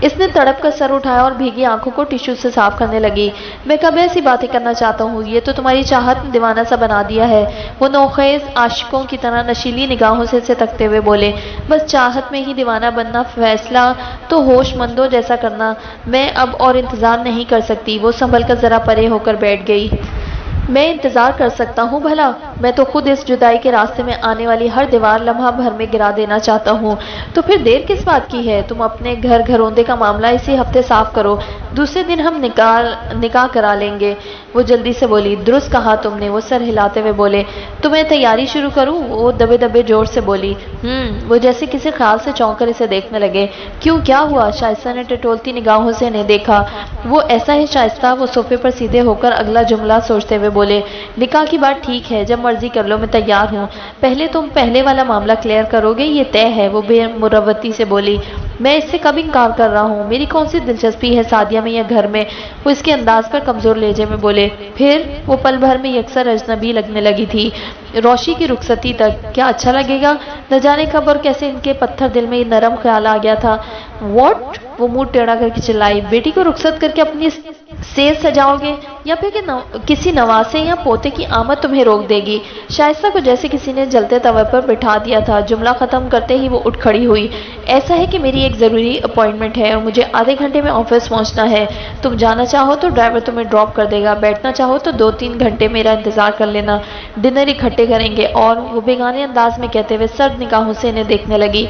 اس نے تڑپ کر سر اٹھایا اور بھیگی آنکھوں کو ٹیشو سے صاف کرنے لگی۔ میں کب ایسی باتیں کرنا چاہتا ہوں؟ یہ تو تمہاری چاہت نے دیوانہ سا بنا دیا ہے۔ وہ نوخیز عاشقوں کی طرح نشیلی نگاہوں سے اسے تکتے ہوئے بولے۔ بس چاہت میں ہی دیوانہ بننا، فیصلہ تو ہوش مندوں جیسا کرنا۔ میں اب اور انتظار نہیں کر سکتی۔ وہ سنبھل کر ذرا پرے ہو کر بیٹھ گئی۔ میں انتظار کر سکتا ہوں بھلا؟ میں تو خود اس جدائی کے راستے میں آنے والی ہر دیوار لمحہ بھر میں گرا دینا چاہتا ہوں۔ تو پھر دیر کس بات کی ہے؟ تم اپنے گھروندے کا معاملہ اسی ہفتے صاف کرو، دوسرے دن ہم نکاح کرا لیں گے۔ وہ جلدی سے بولی۔ درست کہا تم نے، وہ سر ہلاتے ہوئے بولے۔ تو میں تیاری شروع کروں؟ وہ دبے دبے جوش سے بولی۔ وہ جیسے کسی خیال سے چونک کر اسے دیکھنے لگے۔ کیوں، کیا ہوا؟ شائستہ نے ٹٹولتی نگاہوں سے انہیں دیکھا۔ وہ ایسا ہے شائستہ، وہ صوفے پر سیدھے ہو کر اگلا جملہ سوچتے ہوئے بولے۔ نکاح کی بات ٹھیک ہے، جب مرضی کر لو، میں تیار ہوں۔ پہلے تم پہلے والا معاملہ کلیئر کرو گے، یہ طے ہے، وہ بے مروتی سے بولی۔ میں اس سے کب انکار کر رہا ہوں، میری کون سی دلچسپی ہے سعدیہ میں یا گھر میں؟ وہ اس کے انداز پر کمزور لہجے میں بولے۔ پھر وہ پل بھر میں یکسر اجنبی لگنے لگی تھی۔ روشی کی رخصتی تک کیا اچھا لگے گا؟ نہ جانے کب اور کیسے ان کے پتھر دل میں یہ نرم خیال آ گیا تھا۔ واٹ؟ وہ منہ ٹیڑھا کر کے چلائی۔ بیٹی کو رخصت کر کے اپنی سیز سجاؤ گے یا پھر کہ کسی نواسے یا پوتے کی آمد تمہیں روک دے گی؟ شائستہ کو جیسے کسی نے جلتے توے پر بٹھا دیا تھا۔ جملہ ختم کرتے ہی وہ اٹھ کھڑی ہوئی۔ ایسا ہے کہ میری ایک ضروری اپوائنٹمنٹ ہے اور مجھے آدھے گھنٹے میں آفس پہنچنا ہے۔ تم جانا چاہو تو ڈرائیور تمہیں ڈراپ کر دے گا، بیٹھنا چاہو تو 2-3 گھنٹے میرا انتظار کر لینا، ڈنر اکٹھے کریں گے۔ اور وہ بیگانے انداز میں کہتے ہوئے سرد نگاہوں سے انہیں دیکھنے لگی۔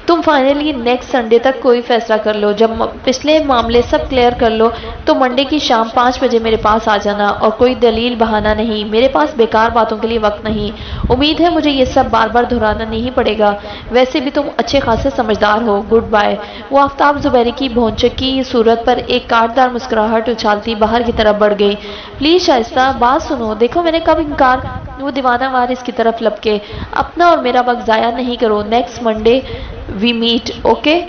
تم فائنلی نیکسٹ سنڈے تک کوئی فیصلہ کر لو، جب پچھلے معاملے سب کلیئر کر لو تو منڈے کی شام 5 بجے میرے پاس آ جانا، اور کوئی دلیل بہانہ نہیں، میرے پاس بیکار باتوں کے لیے وقت نہیں۔ امید ہے مجھے یہ سب بار بار دہرانا نہیں پڑے گا، ویسے بھی تم اچھے خاصے سمجھدار ہو۔ Good bye. وہ آفتاب زبیری کی بھونچکی صورت پر ایک کاٹدار مسکراہٹ اچھالتی باہر کی طرف بڑھ گئی۔ پلیز شائستہ، بات سنو، دیکھو میں نے کب انکار؟ وہ دیوانہ وار اس کی طرف لپکے۔ اپنا اور میرا وقت ضائع نہیں کرو، نیکسٹ منڈے وی میٹ، اوکے؟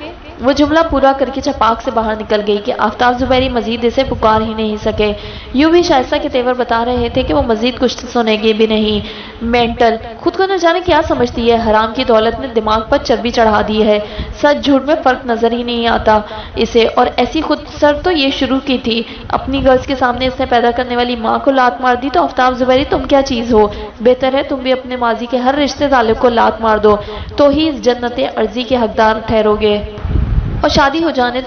وہ جملہ پورا کر کے چپاک سے باہر نکل گئی کہ آفتاب زبیری مزید اسے پکار ہی نہیں سکے۔ یوں بھی شائستہ کے تیور بتا رہے تھے کہ وہ مزید کچھ سنے گے بھی نہیں۔ مینٹل، خود کو نہ جانے کیا سمجھتی ہے، حرام کی دولت نے دماغ پر چربی چڑھا دی ہے، سچ جھوٹ میں فرق نظر ہی نہیں آتا اسے۔ اور ایسی خود سر تو یہ شروع کی تھی، اپنی گرلز کے سامنے اس نے پیدا کرنے والی ماں کو لات مار دی، تو آفتاب زبیری تم کیا چیز ہو؟ بہتر ہے تم بھی اپنے ماضی کے ہر رشتے تعلق کو لات مار دو، تو ہی اس جنت عرضی کے حقدار ٹھہرو گے، اور شادی ہو جانے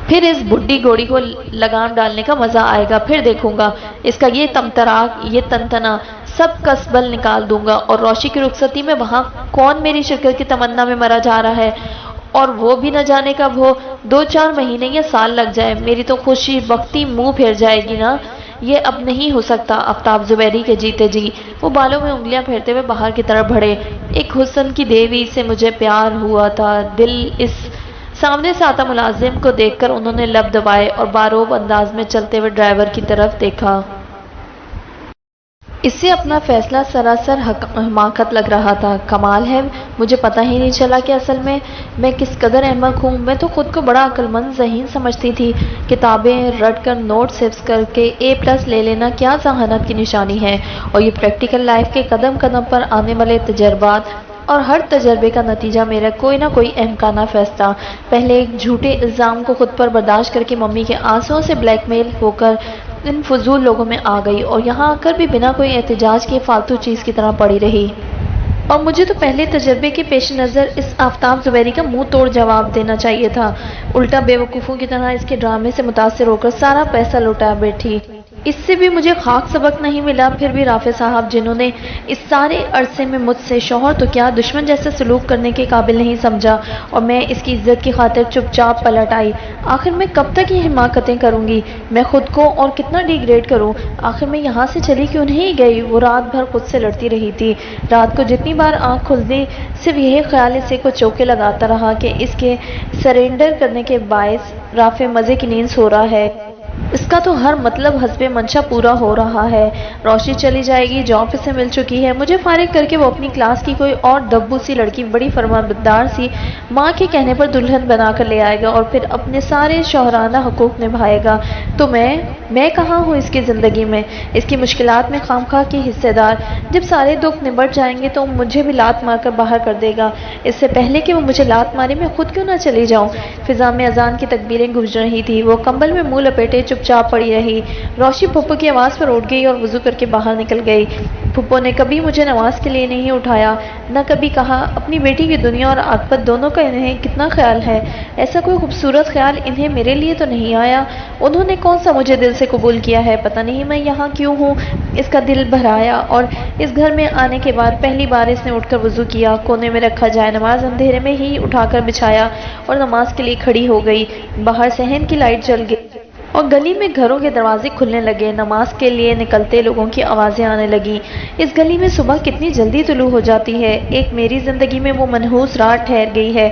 پھر اس بڈھی گھوڑی کو لگام ڈالنے کا مزہ آئے گا۔ پھر دیکھوں گا اس کا یہ تمتراک، یہ تنتنا، سب کس بل نکال دوں گا۔ اور روشی کی رخصتی میں وہاں کون میری شرکت کی تمنا میں مرا جا رہا ہے، اور وہ بھی نہ جانے کب ہو، 2-4 مہینے یا سال لگ جائے، میری تو خوشی وقتی منہ پھیر جائے گی نا۔ یہ اب نہیں ہو سکتا آفتاب زبیری کے جیتے جی۔ وہ بالوں میں انگلیاں پھیرتے ہوئے باہر کی طرف بڑھے۔ ایک حسن کی دیوی سے مجھے پیار ہوا تھا، دل اس سامنے سے آتا ملازم کو دیکھ کر انہوں نے لب دبائے اور باروب انداز میں چلتے ہوئے ڈرائیور کی طرف دیکھا۔ اس سے اپنا فیصلہ سراسر حماقت لگ رہا تھا۔ کمال ہے، مجھے پتہ ہی نہیں چلا کہ اصل میں کس قدر احمق ہوں۔ میں تو خود کو بڑا عقل مند ذہین سمجھتی تھی۔ کتابیں رٹ کر، نوٹس حفظ کر کے A+ لے لینا کیا ذہانت کی نشانی ہے، اور یہ پریکٹیکل لائف کے قدم قدم پر آنے والے تجربات اور ہر تجربے کا نتیجہ میرا کوئی نہ کوئی احمقانہ فیصلہ۔ پہلے ایک جھوٹے الزام کو خود پر برداشت کر کے ممی کے آنسوؤں سے بلیک میل ہو کر ان فضول لوگوں میں آ گئی، اور یہاں آ کر بھی بنا کوئی احتجاج کے فالتو چیز کی طرح پڑی رہی۔ اور مجھے تو پہلے تجربے کے پیش نظر اس آفتاب زبیری کا منہ توڑ جواب دینا چاہیے تھا، الٹا بے وقوفوں کی طرح اس کے ڈرامے سے متاثر ہو کر سارا پیسہ لوٹا بیٹھی۔ اس سے بھی مجھے خاک سبق نہیں ملا۔ پھر بھی رافع صاحب، جنہوں نے اس سارے عرصے میں مجھ سے شوہر تو کیا دشمن جیسے سلوک کرنے کے قابل نہیں سمجھا، اور میں اس کی عزت کی خاطر چپ چاپ پلٹ آئی۔ آخر میں کب تک یہ حماقتیں کروں گی میں، خود کو اور کتنا ڈیگریڈ کروں؟ آخر میں یہاں سے چلی کیوں نہیں گئی؟ وہ رات بھر خود سے لڑتی رہی تھی۔ رات کو جتنی بار آنکھ کھلتی صرف یہی خیال اسے کو چوکے لگاتا رہا کہ اس کے سرینڈر کرنے کے باعث رافع مزے کی نیند سو رہا ہے، اس کا تو ہر مطلب حسب منشا پورا ہو رہا ہے۔ روشنی چلی جائے گی جو آفس سے مل چکی ہے، مجھے فارغ کر کے وہ اپنی کلاس کی کوئی اور ڈبو سی لڑکی بڑی فرمانبردار سی ماں کے کہنے پر دلہن بنا کر لے آئے گا، اور پھر اپنے سارے شوہرانہ حقوق نبھائے گا۔ تو میں کہاں ہوں اس کی زندگی میں، اس کی مشکلات میں خامخواہ کی حصے دار؟ جب سارے دکھ نبٹ جائیں گے تو مجھے بھی لات مار کر باہر کر دے گا۔ اس سے پہلے کہ وہ مجھے لات مارے میں خود کیوں نہ چلی جاؤں؟ فضا میں اذان کی تکبیریں گونج رہی تھی۔ وہ کمبل میں منہ لپیٹے چپ چاپ پڑی رہی۔ روشی پھپھو کی آواز پر اٹھ گئی اور وضو کر کے باہر نکل گئی۔ پھپھو نے کبھی مجھے نماز کے لیے نہیں اٹھایا، نہ کبھی کہا اپنی بیٹی کی دنیا اور عاقبت دونوں کا انہیں کتنا خیال ہے۔ ایسا کوئی خوبصورت خیال انہیں میرے لیے تو نہیں آیا۔ انہوں نے کون سا مجھے دل سے قبول کیا ہے؟ پتہ نہیں میں یہاں کیوں ہوں۔ اس کا دل بھرایا، اور اس گھر میں آنے کے بعد پہلی بار اس نے اٹھ کر وضو کیا، کونے میں رکھا جائے نماز اندھیرے میں ہی اٹھا کر بچھایا اور نماز کے لیے کھڑی ہو گئی۔ باہر صحن کی لائٹ جل گئی اور گلی میں گھروں کے دروازے کھلنے لگے، نماز کے لیے نکلتے لوگوں کی آوازیں آنے لگیں۔ اس گلی میں صبح کتنی جلدی طلوع ہو جاتی ہے۔ ایک میری زندگی میں وہ منحوس رات ٹھہر گئی ہے۔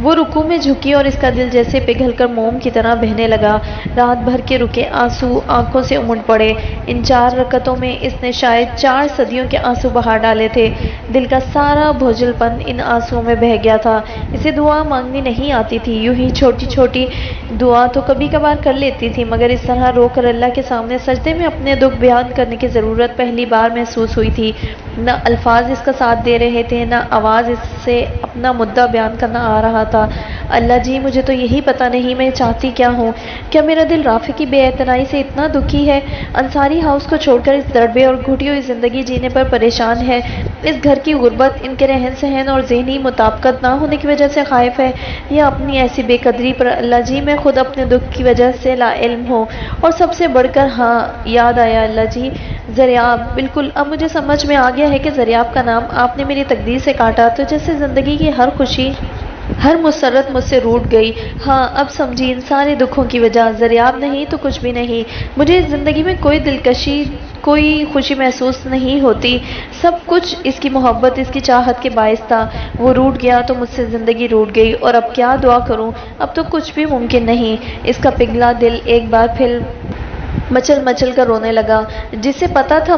وہ رکوع میں جھکی اور اس کا دل جیسے پگھل کر موم کی طرح بہنے لگا۔ رات بھر کے رکے آنسو آنکھوں سے امڑ پڑے۔ ان 4 رکعتوں میں اس نے شاید 4 صدیوں کے آنسو بہا ڈالے تھے۔ دل کا سارا بوجھل پن ان آنسوؤں میں بہہ گیا تھا۔ اسے دعا مانگنی نہیں آتی تھی، یوں ہی چھوٹی چھوٹی دعا تو کبھی کبھار کر لیتی تھی، مگر اس طرح رو کر اللہ کے سامنے سجدے میں اپنے دکھ بیان کرنے کی ضرورت پہلی بار محسوس ہوئی تھی۔ نہ الفاظ اس کا ساتھ دے رہے تھے، نہ آواز اس سے اپنا مدعا بیان کرنا آ رہا تھا۔ اللہ جی، مجھے تو یہی پتہ نہیں میں چاہتی کیا ہوں۔ کیا میرا دل رافع کی بے اعتنائی سے اتنا دکھی ہے؟ انصاری ہاؤس کو چھوڑ کر اس دڑبے اور گھٹی ہوئی زندگی جینے پر پریشان ہے؟ اس گھر کی غربت، ان کے رہن سہن اور ذہنی مطابقت نہ ہونے کی وجہ سے خائف ہے، یا اپنی ایسی بے قدری پر اللہ جی میں خود اپنے دکھ کی وجہ سے لا علم ہوں؟ اور سب سے بڑھ کر ہاں، یاد آیا اللہ جی، زریاب! بالکل اب مجھے سمجھ میں آ گیا ہے کہ زریاب کا نام آپ نے میری تقدیر سے کاٹا تو جیسے زندگی کی ہر خوشی، ہر مسرت مجھ سے روٹ گئی۔ ہاں اب سمجھی، ان سارے دکھوں کی وجہ زریاب نہیں تو کچھ بھی نہیں۔ مجھے اس زندگی میں کوئی دلکشی، کوئی خوشی محسوس نہیں ہوتی، سب کچھ اس کی محبت، اس کی چاہت کے باعث تھا۔ وہ روٹ گیا تو مجھ سے زندگی روٹ گئی، اور اب کیا دعا کروں؟ اب تو کچھ بھی ممکن نہیں۔ اس کا پگھلا دل ایک بار پھر مچل مچل کر رونے لگا۔ جسے پتا تھا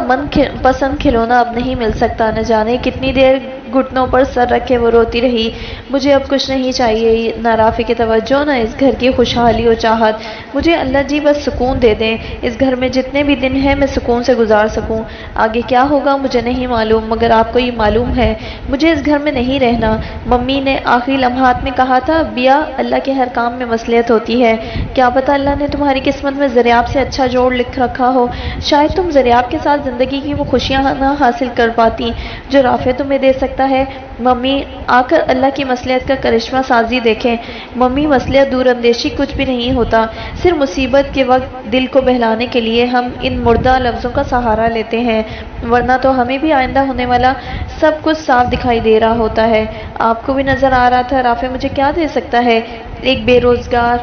پسند کھلونا اب نہیں مل سکتا، نہ جانے کتنی دیر گھٹنوں پر سر رکھے وہ روتی رہی۔ مجھے اب کچھ نہیں چاہیے، نہ رافع کی توجہ، نہ اس گھر کی خوشحالی و چاہت۔ مجھے اللہ جی بس سکون دے دیں، اس گھر میں جتنے بھی دن ہیں میں سکون سے گزار سکوں۔ آگے کیا ہوگا مجھے نہیں معلوم، مگر آپ کو یہ معلوم ہے مجھے اس گھر میں نہیں رہنا۔ ممی نے آخری لمحات میں کہا تھا، بیا، اللہ کے ہر کام میں مصلحت ہوتی ہے۔ کیا پتہ اللہ نے تمہاری قسمت میں زریاب سے اچھا جوڑ لکھ رکھا ہو۔ شاید تم زریاب کے ساتھ زندگی کی وہ خوشیاں نہ حاصل کر پاتی جو رافع تمہیں دے سکتا ہے۔ ممی، آ کر اللہ کی مصلحت کا کرشمہ سازی دیکھیں۔ ممی، مصلحت دور اندیشی کچھ بھی نہیں ہوتا، صرف مصیبت کے وقت دل کو بہلانے کے لیے ہم ان مردہ لفظوں کا سہارا لیتے ہیں، ورنہ تو ہمیں بھی آئندہ ہونے والا سب کچھ صاف دکھائی دے رہا ہوتا ہے۔ آپ کو بھی نظر آ رہا تھا رافع مجھے کیا دے سکتا ہے؟ ایک بے روزگار،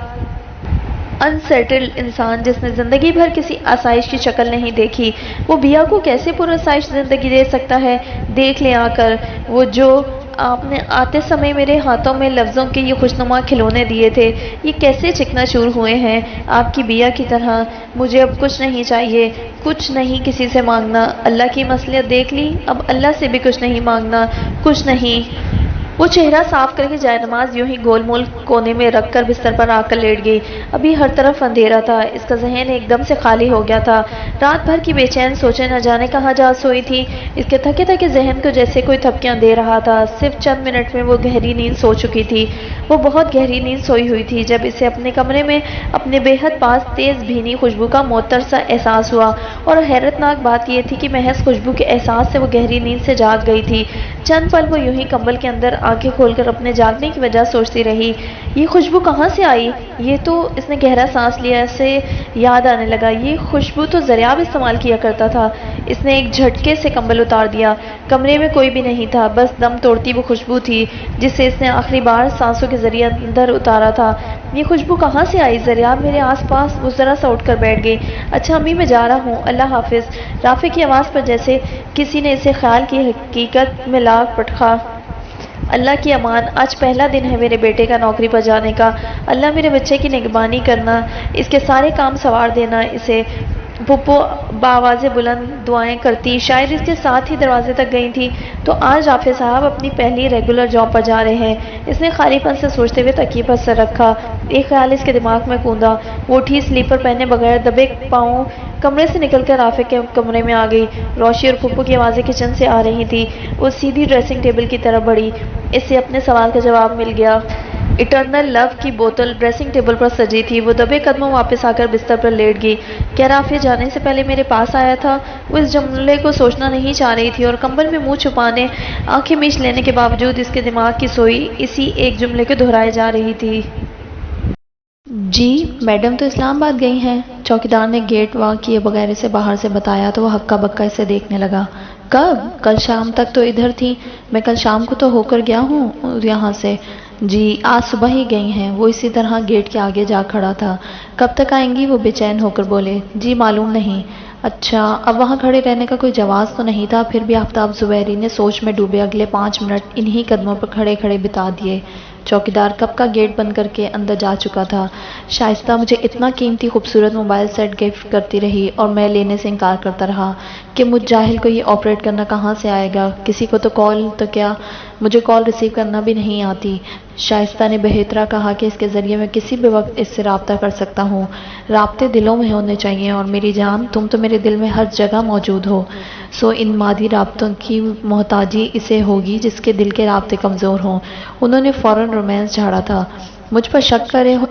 انسیٹلڈ انسان جس نے زندگی بھر کسی آسائش کی شکل نہیں دیکھی، وہ بیا کو کیسے پرآسائش زندگی دے سکتا ہے؟ دیکھ لیں آ کر، وہ جو آپ نے آتے سمے میرے ہاتھوں میں لفظوں کے یہ خوشنما کھلونے دیے تھے، یہ کیسے چکنا چور ہوئے ہیں آپ کی بیا کی طرح۔ مجھے اب کچھ نہیں چاہیے، کچھ نہیں کسی سے مانگنا۔ اللہ کی مصلحت دیکھ لی، اب اللہ سے بھی کچھ نہیں مانگنا، کچھ نہیں۔ وہ چہرہ صاف کر کے جائے نماز یوں ہی گول مول کونے میں رکھ کر بستر پر آ کر لیٹ گئی۔ ابھی ہر طرف اندھیرا تھا، اس کا ذہن ایک دم سے خالی ہو گیا تھا۔ رات بھر کی بے چین سوچیں نہ جانے کہاں جا سوئی تھی، اس کے تھکے تھکے ذہن کو جیسے کوئی تھپکیاں دے رہا تھا۔ صرف چند منٹ میں وہ گہری نیند سو چکی تھی۔ وہ بہت گہری نیند سوئی ہوئی تھی جب اسے اپنے کمرے میں اپنے بے حد پاس تیز بھینی خوشبو کا معطر سا احساس ہوا، اور حیرت ناک بات یہ تھی کہ محض خوشبو کے احساس سے وہ گہری نیند سے جاگ گئی تھی۔ چند پل وہ یوں ہی کمبل کے اندر آنکھیں کھول کر اپنے جاگنے کی وجہ سوچتی رہی۔ یہ خوشبو کہاں سے آئی؟ یہ تو اس نے گہرا سانس لیا، اسے یاد آنے لگا یہ خوشبو تو زریاب استعمال کیا کرتا تھا۔ اس نے ایک جھٹکے سے کمبل اتار دیا۔ کمرے میں کوئی بھی نہیں تھا، بس دم توڑتی وہ خوشبو تھی جسے اس نے آخری بار سانسوں کے ذریعے اندر اتارا تھا۔ یہ خوشبو کہاں سے آئی؟ زریاب میرے آس پاس۔ وہ ذرا سا اٹھ کر بیٹھ گئی۔ اچھا امی، میں جا رہا ہوں، اللہ حافظ۔ رافع کی آواز پر جیسے کسی نے اسے خیال کی حقیقت میں لا پٹخا۔ اللہ کی امان، آج پہلا دن ہے میرے بیٹے کا نوکری پر جانے کا۔ اللہ میرے بچے کی نگہبانی کرنا، اس کے سارے کام سنوار دینا۔ اسے پھپھو بآواز بلند دعائیں کرتی شاید اس کے ساتھ ہی دروازے تک گئی تھی۔ تو آج رافع صاحب اپنی پہلی ریگولر جاب پر جا رہے ہیں، اس نے خالی پن سے سوچتے ہوئے تکیے پر سر رکھا۔ ایک خیال اس کے دماغ میں کوندا۔ وہ اٹھی، سلیپر پہنے بغیر دبے پاؤں کمرے سے نکل کر رافع کے کمرے میں آ گئی۔ روشی اور پھپھو کی آوازیں کچن سے آ رہی تھی۔ وہ سیدھی ڈریسنگ ٹیبل کی طرف بڑھی، اس سے اپنے سوال کا جواب مل گیا۔ اٹرنل لو کی بوتل ڈریسنگ ٹیبل پر سجی تھی۔ وہ دبے قدموں واپس آ کر بستر پر لیٹ گئی۔ کیا رافع جانے سے پہلے میرے پاس آیا تھا؟ وہ اس جملے کو سوچنا نہیں چاہ رہی تھی، اور کمبل میں منہ چھپانے آنکھیں میچ لینے کے باوجود اس کے دماغ کی سوئی اسی ایک جملے کو دہرائے جا رہی تھی۔ جی میڈم تو اسلام آباد گئی ہیں، چوکیدار نے گیٹ واک کیے بغیر اسے باہر سے بتایا تو وہ ہکا بکا اسے دیکھنے لگا۔ کب؟ کل شام تک تو ادھر تھی۔ میں کل شام کو تو ہو کر گیا ہوں یہاں سے، جی آج صبح ہی گئی ہیں، وہ اسی طرح گیٹ کے آگے جا کھڑا تھا۔ کب تک آئیں گی؟ وہ بے چین ہو کر بولے۔ جی معلوم نہیں۔ اچھا، اب وہاں کھڑے رہنے کا کوئی جواز تو نہیں تھا، پھر بھی آفتاب زبیری نے سوچ میں ڈوبے اگلے 5 منٹ انہی قدموں پر کھڑے کھڑے بتا دیے۔ چوکیدار کب کا گیٹ بند کر کے اندر جا چکا تھا۔ شائستہ مجھے اتنا قیمتی خوبصورت موبائل سیٹ گفٹ کرتی رہی اور میں لینے سے انکار کرتا رہا کہ مجھ جاہل کو یہ آپریٹ کرنا کہاں سے آئے گا، کسی کو تو کال تو کیا، مجھے کال ریسیو کرنا بھی نہیں آتی۔ شائستہ نے بہترا کہا کہ اس کے ذریعے میں کسی بھی وقت اس سے رابطہ کر سکتا ہوں۔ رابطے دلوں میں ہونے چاہیے اور میری جان تم تو میرے دل میں ہر جگہ موجود ہو، سو ان مادی رابطوں کی محتاجی اسے ہوگی جس کے دل کے رابطے کمزور ہوں۔ انہوں نے فوراً رومانس جھاڑا تھا۔ مجھ پر شک کرے ہو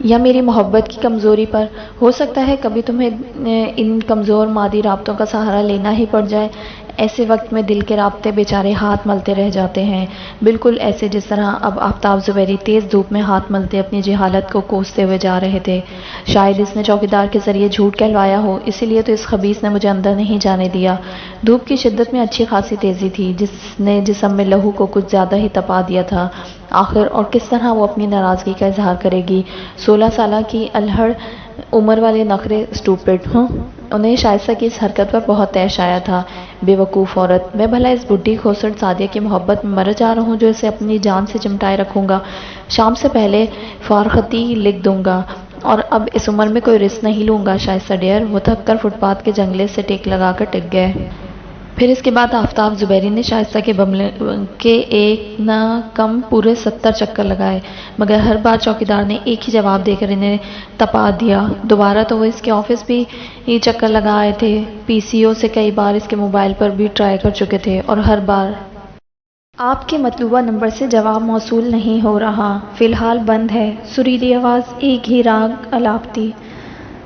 یا میری محبت کی کمزوری پر؟ ہو سکتا ہے کبھی تمہیں ان کمزور مادی رابطوں کا سہارا لینا ہی پڑ جائے۔ ایسے وقت میں دل کے رابطے بیچارے ہاتھ ملتے رہ جاتے ہیں، بالکل ایسے جس طرح اب آفتاب زبیری تیز دھوپ میں ہاتھ ملتے اپنی جہالت کو کوستے ہوئے جا رہے تھے۔ شاید اس نے چوکیدار کے ذریعے جھوٹ کہلوایا ہو، اسی لیے تو اس خبیث نے مجھے اندر نہیں جانے دیا۔ دھوپ کی شدت میں اچھی خاصی تیزی تھی جس نے جسم میں لہو کو کچھ زیادہ ہی تپا دیا تھا۔ آخر اور کس طرح وہ اپنی ناراضگی کا اظہار کرے گی؟ 16 سالہ کی الہڑ عمر والے نخرے اسٹوپڈ انہیں شائستہ کی اس حرکت پر بہت طیش آیا تھا۔ بے وقوف عورت، میں بھلا اس بڈھی کھوسڑ سعدیہ کی محبت میں مر جا رہا ہوں جو اسے اپنی جان سے چمٹائے رکھوں گا، شام سے پہلے فارغتی لکھ دوں گا اور اب اس عمر میں کوئی رسک نہیں لوں گا۔ شائستہ ڈیئر، وہ تھک کر فٹ پاتھ کے جنگلے سے ٹیک لگا کر ٹک گئے۔ پھر اس کے بعد آفتاب زبیری نے شائستہ کے بنگلے کے ایک نہ کم پورے 70 چکر لگائے، مگر ہر بار چوکیدار نے ایک ہی جواب دے کر انہیں تپا دیا۔ دوبارہ تو وہ اس کے آفس بھی چکر لگا آئے تھے، پی سی او سے کئی بار اس کے موبائل پر بھی ٹرائی کر چکے تھے اور ہر بار آپ کے مطلوبہ نمبر سے جواب موصول نہیں ہو رہا، فی الحال بند ہے۔ سریلی آواز ایک ہی راگ الاپتی۔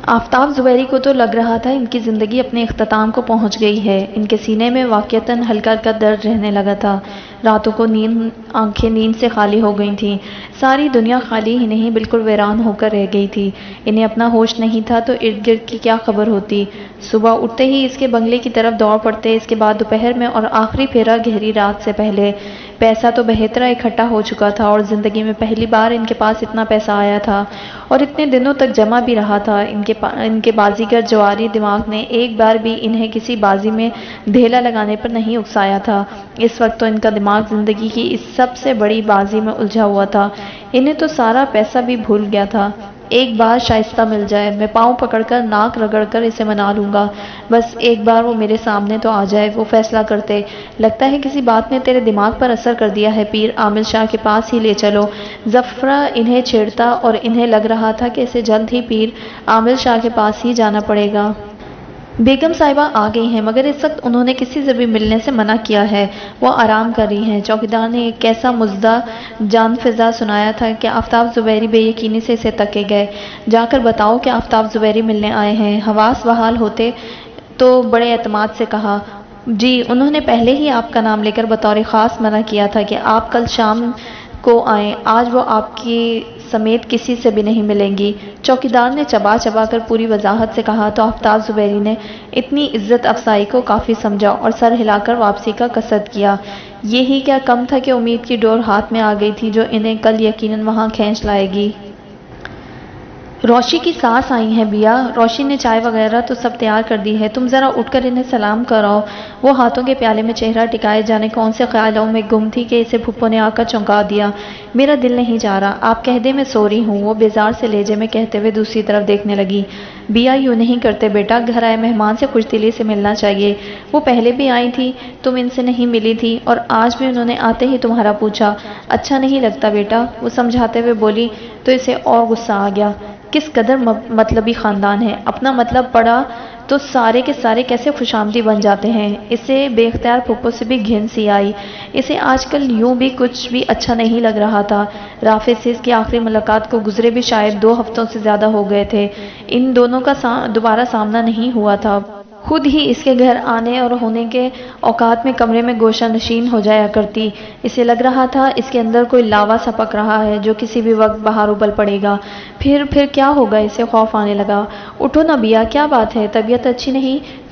آفتاب زبیری کو تو لگ رہا تھا ان کی زندگی اپنے اختتام کو پہنچ گئی ہے۔ ان کے سینے میں واقعتاً ہلکا ہلکا درد رہنے لگا تھا۔ راتوں کو آنکھیں نیند سے خالی ہو گئی تھیں۔ ساری دنیا خالی ہی نہیں بالکل ویران ہو کر رہ گئی تھی۔ انہیں اپنا ہوش نہیں تھا تو ارد گرد کی کیا خبر ہوتی۔ صبح اٹھتے ہی اس کے بنگلے کی طرف دوڑ پڑتے، اس کے بعد دوپہر میں اور آخری پھیرا گہری رات سے پہلے۔ پیسہ تو بہترا اکٹھا ہو چکا تھا اور زندگی میں پہلی بار ان کے پاس اتنا پیسہ آیا تھا اور اتنے دنوں تک جمع بھی رہا تھا۔ ان کے بازیگر جواری دماغ نے ایک بار بھی انہیں کسی بازی میں ڈھیلا لگانے پر نہیں اکسایا تھا۔ اس وقت تو ان کا دماغ زندگی کی اس سب سے بڑی بازی میں الجھا ہوا تھا۔ انہیں تو سارا پیسہ بھی بھول گیا تھا۔ ایک بار شائستہ مل جائے، میں پاؤں پکڑ کر ناک رگڑ کر اسے منا لوں گا، بس ایک بار وہ میرے سامنے تو آ جائے۔ وہ فیصلہ کرتے، لگتا ہے کسی بات نے تیرے دماغ پر اثر کر دیا ہے پیر، عامل شاہ کے پاس ہی لے چلو۔ زفرہ انہیں چھیڑتا اور انہیں لگ رہا تھا کہ اسے جلد ہی پیر عامل شاہ کے پاس ہی جانا پڑے گا۔ بیگم صاحبہ آ گئی ہیں مگر اس وقت انہوں نے کسی سے بھی ملنے سے منع کیا ہے، وہ آرام کر رہی ہیں۔ چوکیدار نے ایک کیسا مزدہ جان فضا سنایا تھا کہ آفتاب زبیری بے یقینی سے اسے تکے گئے۔ جا کر بتاؤ کہ آفتاب زبیری ملنے آئے ہیں۔ حواس بحال ہوتے تو بڑے اعتماد سے کہا، جی انہوں نے پہلے ہی آپ کا نام لے کر بطور خاص منع کیا تھا کہ آپ کل شام کو آئیں، آج وہ آپ کی سمیت کسی سے بھی نہیں ملیں گی۔ چوکیدار نے چبا چبا کر پوری وضاحت سے کہا تو آفتاب زبیری نے اتنی عزت افزائی کو کافی سمجھا اور سر ہلا کر واپسی کا قصد کیا۔ یہی کیا کم تھا کہ امید کی ڈور ہاتھ میں آ گئی تھی جو انہیں کل یقیناً وہاں کھینچ لائے گی۔ روشی کی ساس آئی ہیں بیا، روشی نے چائے وغیرہ تو سب تیار کر دی ہے، تم ذرا اٹھ کر انہیں سلام کراؤ۔ وہ ہاتھوں کے پیالے میں چہرہ ٹکائے جانے کون سے خیالوں میں گم تھی کہ اسے پھپھو نے آ کر چونکا دیا۔ میرا دل نہیں جا رہا، آپ کہہ دیں میں سو رہی ہوں، وہ بیزار سے لہجے میں کہتے ہوئے دوسری طرف دیکھنے لگی۔ بیا یوں نہیں کرتے بیٹا، گھر آئے مہمان سے خوش دلی سے ملنا چاہیے۔ وہ پہلے بھی آئی تھی، تم ان سے نہیں ملی تھی اور آج بھی انہوں نے آتے ہی تمہارا پوچھا۔ اچھا نہیں لگتا بیٹا، وہ سمجھاتے ہوئے بولی تو اسے اور غصہ آ گیا۔ کس قدر مطلبی خاندان ہے، اپنا مطلب پڑا تو سارے کے سارے کیسے خوش آمدی بن جاتے ہیں۔ اسے بے اختیار پھپھو سے بھی گھن سی آئی، اسے آج کل یوں بھی کچھ بھی اچھا نہیں لگ رہا تھا۔ رافع سے اس کی آخری ملاقات کو گزرے بھی شاید 2 ہفتوں سے زیادہ ہو گئے تھے۔ ان دونوں کا دوبارہ سامنا نہیں ہوا تھا۔ خود ہی اس کے گھر آنے اور ہونے کے اوقات میں کمرے میں گوشہ نشین ہو جایا کرتی۔ اسے لگ رہا تھا اس کے اندر کوئی لاوا سا پک رہا ہے جو کسی بھی وقت باہر ابل پڑے گا۔ پھر کیا ہوگا، اسے خوف آنے لگا۔ اٹھو نہ بیا، کیا بات ہے، طبیعت اچھی نہیں؟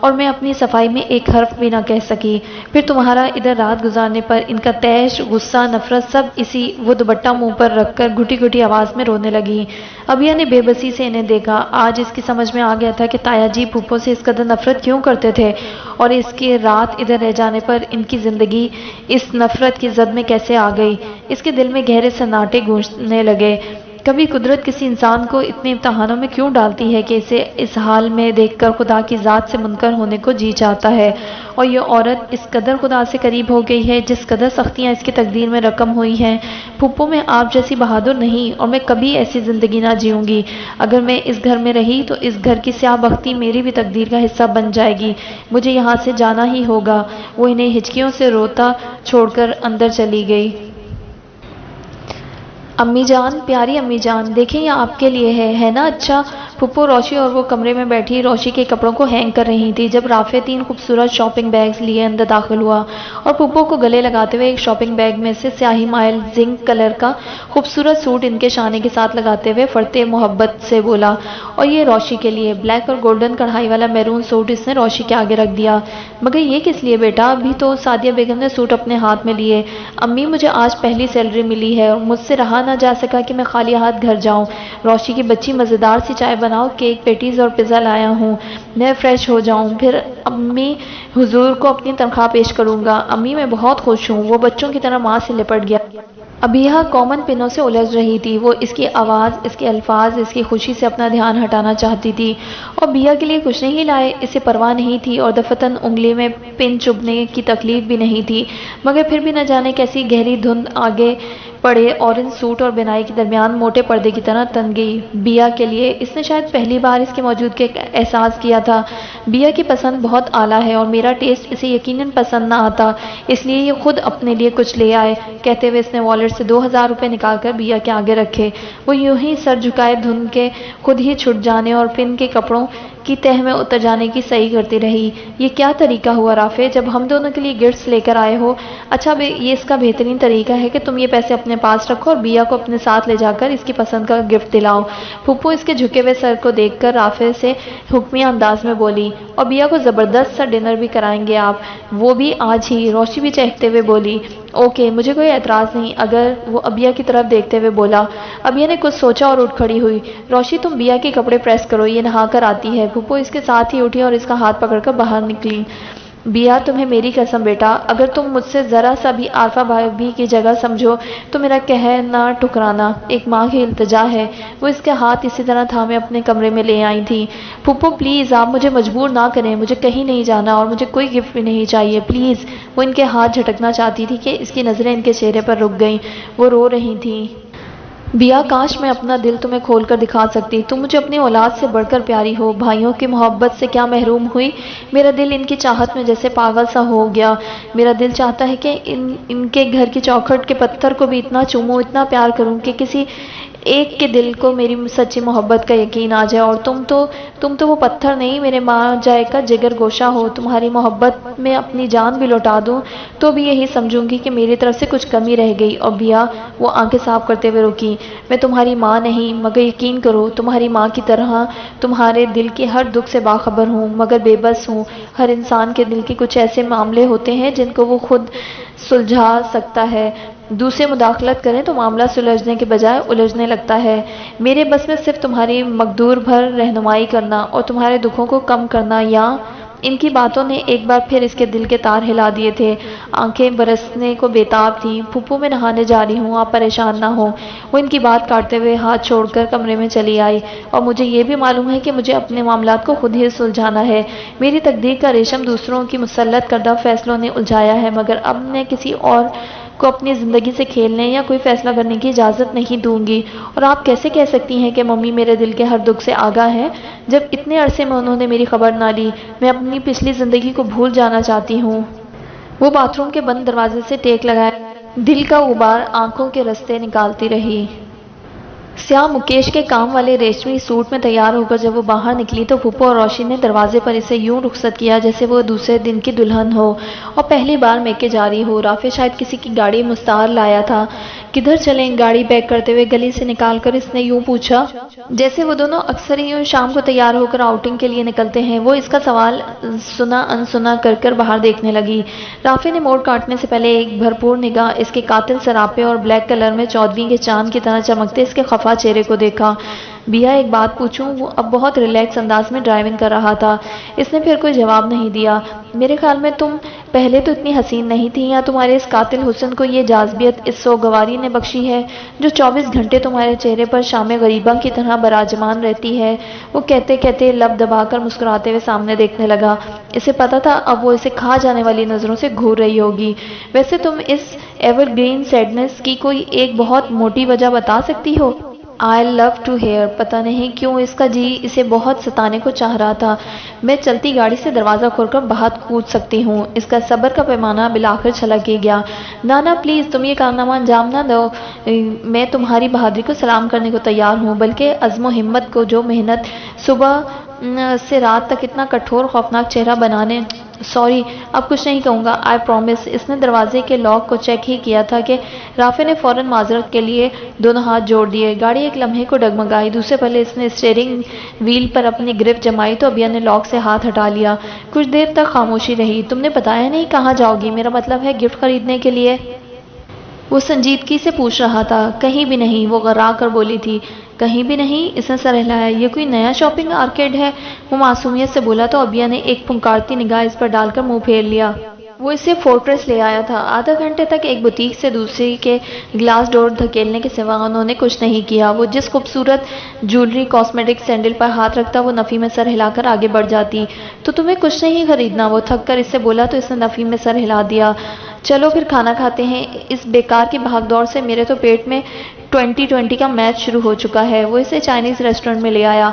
اور میں اپنی صفائی میں ایک حرف بھی نہ کہہ سکی۔ پھر تمہارا ادھر رات گزارنے پر ان کا طیش، غصہ، نفرت سب اسی وہ دوپٹہ منہ پر رکھ کر گھٹی گھٹی آواز میں رونے لگی۔ ابیا نے بے بسی سے انہیں دیکھا۔ آج اس کی سمجھ میں آ گیا تھا کہ تایا جی پھوپھو سے اس قدر نفرت کیوں کرتے تھے، اور اس کے رات ادھر رہ جانے پر ان کی زندگی اس نفرت کی زد میں کیسے آ گئی۔ اس کے دل میں گہرے سناٹے گونجنے لگے۔ کبھی قدرت کسی انسان کو اتنے امتحانوں میں کیوں ڈالتی ہے کہ اسے اس حال میں دیکھ کر خدا کی ذات سے منکر ہونے کو جی چاہتا ہے، اور یہ عورت اس قدر خدا سے قریب ہو گئی ہے جس قدر سختیاں اس کی تقدیر میں رقم ہوئی ہیں۔ پھوپھو میں آپ جیسی بہادر نہیں، اور میں کبھی ایسی زندگی نہ جیوں گی۔ اگر میں اس گھر میں رہی تو اس گھر کی سیاہ بختی میری بھی تقدیر کا حصہ بن جائے گی۔ مجھے یہاں سے جانا ہی ہوگا۔ وہ انہیں ہچکیوں سے روتا چھوڑ کر اندر چلی گئی۔ امی جان، پیاری امی جان، دیکھیں یہ آپ کے لیے ہے نا؟ اچھا۔ پھوپھو روشی اور وہ کمرے میں بیٹھی روشی کے کپڑوں کو ہینگ کر رہی تھی جب رافع 3 خوبصورت شاپنگ بیگز لیے اندر داخل ہوا، اور پھوپھو کو گلے لگاتے ہوئے ایک شاپنگ بیگ میں سے سیاہی مائل زنک کلر کا خوبصورت سوٹ ان کے شانے کے ساتھ لگاتے ہوئے فرتے محبت سے بولا، اور یہ روشی کے لیے بلیک اور گولڈن کڑھائی والا میرون سوٹ اس نے روشی کے آگے رکھ دیا۔ مگر یہ کس لیے بیٹا؟ ابھی تو سعدیہ بیگم نے سوٹ اپنے ہاتھ میں لیے۔ امی مجھے آج پہلی سیلری ملی ہے اور مجھ سے رہا نہ جا سکا کہ میں خالی ہاتھ گھر جاؤں۔ روشی کی بچی مزیدار سی چائے بناؤ، کیک پیٹیز اور پیزا لایا ہوں، میں فریش ہو جاؤں، پھر امی حضور کو اپنی تنخواہ پیش کروں گا۔ امی میں بہت خوش ہوں۔ وہ بچوں کی طرح ماں سے لپٹ گیا۔ ابیہ کومن پنوں سے الجھ رہی تھی۔ وہ اس کی آواز، اس کے الفاظ، اس کی خوشی سے اپنا دھیان ہٹانا چاہتی تھی، اور بیا کے لیے کچھ نہیں لائے اسے پرواہ نہیں تھی، اور دفتن انگلی میں پن چبھنے کی تکلیف بھی نہیں تھی، مگر پھر بھی نہ جانے کیسی گہری دھند آگے پڑے اور ان سوٹ اور بنائی کے درمیان موٹے پردے کی طرح تن گئی۔ بیا کے لیے اس نے شاید پہلی بار اس کے موجودگی کا احساس کیا تھا۔ بیا کی پسند بہت اعلیٰ ہے اور میرا ٹیسٹ اسے یقیناً پسند نہ آتا، اس لیے یہ خود اپنے لیے کچھ لے آئے۔ کہتے ہوئے اس نے والیٹ سے 2000 روپے نکال کر بیا کے آگے رکھے۔ وہ یوں ہی سر جھکائے دھند کے خود ہی چھٹ جانے اور پن کے کپڑوں کی تہہ میں اتر جانے کی صحیح کرتی رہی۔ یہ کیا طریقہ ہوا رافع، جب ہم دونوں کے لیے گفٹس لے کر آئے ہو؟ اچھا یہ اس کا بہترین طریقہ ہے کہ تم یہ پیسے اپنے پاس رکھو اور بیا کو اپنے ساتھ لے جا کر اس کی پسند کا گفٹ دلاؤ۔ پھوپھو اس کے جھکے ہوئے سر کو دیکھ کر رافع سے حکمیہ انداز میں بولی، اور بیا کو زبردست سا ڈنر بھی کرائیں گے آپ، وہ بھی آج ہی۔ روشی بھی چہکتے ہوئے بولی، اوکے، مجھے کوئی اعتراض نہیں اگر۔ وہ ابیا کی طرف دیکھتے ہوئے بولا۔ ابیا نے کچھ سوچا اور اٹھ کھڑی ہوئی۔ روشی تم بیا کے کپڑے پریس کرو، یہ نہا کر آتی ہے۔ پھوپھو اس کے ساتھ ہی اٹھی اور اس کا ہاتھ پکڑ کر باہر نکلی۔ بیا تمہیں میری قسم بیٹا، اگر تم مجھ سے ذرا سا بھی عارفہ بھابھی کی جگہ سمجھو تو میرا کہنا ٹھکرانا، ایک ماں کی التجا ہے۔ وہ اس کے ہاتھ اسی طرح تھامے اپنے کمرے میں لے آئی تھی۔ پھوپھو پلیز آپ مجھے مجبور نہ کریں، مجھے کہیں نہیں جانا اور مجھے کوئی گفٹ بھی نہیں چاہیے، پلیز۔ وہ ان کے ہاتھ جھٹکنا چاہتی تھی کہ اس کی نظریں ان کے چہرے پر رک گئیں۔ وہ رو رہی تھیں۔ بیا کاش میں اپنا دل تمہیں کھول کر دکھا سکتی، تم مجھے اپنی اولاد سے بڑھ کر پیاری ہو، بھائیوں کی محبت سے کیا محروم ہوئی۔ میرا دل ان کی چاہت میں جیسے پاگل سا ہو گیا۔ میرا دل چاہتا ہے کہ ان کے گھر کی چوکھٹ کے پتھر کو بھی اتنا چوموں، اتنا پیار کروں کہ کسی ایک کے دل کو میری سچی محبت کا یقین آ جائے، اور تم تو وہ پتھر نہیں، میرے ماں جائے کا جگر گوشہ ہو۔ تمہاری محبت میں اپنی جان بھی لوٹا دوں تو بھی یہی سمجھوں گی کہ میری طرف سے کچھ کمی رہ گئی۔ اور بیا، وہ آنکھیں صاف کرتے ہوئے رکی، میں تمہاری ماں نہیں، مگر یقین کرو تمہاری ماں کی طرح تمہارے دل کے ہر دکھ سے باخبر ہوں، مگر بے بس ہوں۔ ہر انسان کے دل کے کچھ ایسے معاملے ہوتے ہیں جن کو وہ خود سلجھا سکتا ہے، دوسرے مداخلت کریں تو معاملہ سلجھنے کے بجائے الجھنے لگتا ہے۔ میرے بس میں صرف تمہاری مقدور بھر رہنمائی کرنا اور تمہارے دکھوں کو کم کرنا، یا ان کی باتوں نے ایک بار پھر اس کے دل کے تار ہلا دیے تھے۔ آنکھیں برسنے کو بیتاب تھیں۔ پھوپھو میں نہانے جا رہی ہوں، آپ پریشان نہ ہوں۔ وہ ان کی بات کاٹتے ہوئے ہاتھ چھوڑ کر کمرے میں چلی آئی۔ اور مجھے یہ بھی معلوم ہے کہ مجھے اپنے معاملات کو خود ہی سلجھانا ہے۔ میری تقدیر کا ریشم دوسروں کی مسلط کردہ فیصلوں نے الجھایا ہے، مگر اب میں کسی اور کو اپنی زندگی سے کھیلنے یا کوئی فیصلہ کرنے کی اجازت نہیں دوں گی۔ اور آپ کیسے کہہ سکتی ہیں کہ ممی میرے دل کے ہر دکھ سے آگاہ ہیں، جب اتنے عرصے میں انہوں نے میری خبر نہ لی۔ میں اپنی پچھلی زندگی کو بھول جانا چاہتی ہوں۔ وہ باتھ روم کے بند دروازے سے ٹیک لگائے دل کا غبار آنکھوں کے رستے نکالتی رہی۔ سیاہ مکیش کے کام والے ریشمی سوٹ میں تیار ہو کر جب وہ باہر نکلی تو پھپھو اور روشی نے دروازے پر اسے یوں رخصت کیا جیسے وہ دوسرے دن کی دلہن ہو اور پہلی بار میکے جاری ہو۔ رافع شاید کسی کی گاڑی مستعار لایا تھا۔ کدھر چلیں؟ گاڑی بیک کرتے ہوئے گلی سے نکال کر اس نے یوں پوچھا جیسے وہ دونوں اکثر ہی شام کو تیار ہو کر آؤٹنگ کے لیے نکلتے ہیں۔ وہ اس کا سوال سنا انسنا کر باہر دیکھنے لگی۔ رافع نے موڑ کاٹنے سے پہلے ایک بھرپور نگاہ اس کے قاتل سراپے اور بلیک کلر میں 14ویں کے چاند کی طرح چمکتے اس کے خفا چہرے کو دیکھا۔ بیا ایک بات پوچھوں؟ وہ اب بہت ریلیکس انداز میں ڈرائیونگ کر رہا تھا۔ اس نے پھر کوئی جواب نہیں دیا۔ میرے خیال میں تم پہلے تو اتنی حسین نہیں تھی یا تمہارے اس قاتل حسن کو یہ جاذبیت اس سوگواری نے بخشی ہے جو 24 گھنٹے تمہارے چہرے پر شام غریباں کی طرح براجمان رہتی ہے۔ وہ کہتے کہتے لب دبا کر مسکراتے ہوئے سامنے دیکھنے لگا۔ اسے پتا تھا اب وہ اسے کھا جانے والی نظروں سے گھور رہی ہوگی۔ ویسے تم اس ایور گرین سیڈنس کی کوئی ایک بہت موٹی وجہ بتا سکتی ہو؟ I love to hear۔ پتہ نہیں کیوں اس کا جی اسے بہت ستانے کو چاہ رہا تھا۔ میں چلتی گاڑی سے دروازہ کھول کر باہر کود سکتی ہوں۔ اس کا صبر کا پیمانہ بالآخر چھلک ہی گیا۔ نانا پلیز تم یہ کارنامہ انجام نہ دو۔ میں تمہاری بہادری کو سلام کرنے کو تیار ہوں، بلکہ عزم و ہمت کو، جو محنت صبح سے رات تک اتنا کٹھور خوفناک چہرہ بنانے۔ سوری، اب کچھ نہیں کہوں گا، آئی پرومس۔ اس نے دروازے کے لاک کو چیک ہی کیا تھا کہ رافع نے فوراً معذرت کے لیے دونوں ہاتھ جوڑ دیے۔ گاڑی ایک لمحے کو ڈگمگائی۔ دوسرے پہلے اس نے اسٹیئرنگ وہیل پر اپنی گرفت جمائی تو ابیا نے لاک سے ہاتھ ہٹا لیا۔ کچھ دیر تک خاموشی رہی۔ تم نے بتایا نہیں کہاں جاؤ گی؟ میرا مطلب ہے گفٹ خریدنے کے لیے۔ وہ سنجیدگی سے پوچھ رہا تھا۔ کہیں بھی نہیں، وہ غرا کر بولی تھی۔ کہیں بھی نہیں؟ اس نے سر ہلایا۔ یہ کوئی نیا شاپنگ آرکیڈ ہے؟ وہ معصومیت سے بولا تو ابیا نے ایک پھنکارتی نگاہ اس پر ڈال کر منہ پھیر لیا۔ وہ اسے فورٹریس لے آیا تھا۔ آدھا گھنٹے تک ایک بوتیک سے دوسری کے گلاس ڈور دھکیلنے کے سوا انہوں نے کچھ نہیں کیا۔ وہ جس خوبصورت جولری کاسمیٹک سینڈل پر ہاتھ رکھتا وہ نفی میں سر ہلا کر آگے بڑھ جاتی۔ تو تمہیں کچھ نہیں خریدنا؟ وہ تھک کر اس سے بولا تو اس نے نفی میں سر ہلا دیا۔ چلو پھر کھانا کھاتے ہیں۔ اس بیکار کی بھاگ دوڑ سے میرے تو پیٹ میں 2020 کا میچ شروع ہو چکا ہے۔ وہ اسے چائنیز ریسٹورنٹ میں لے آیا۔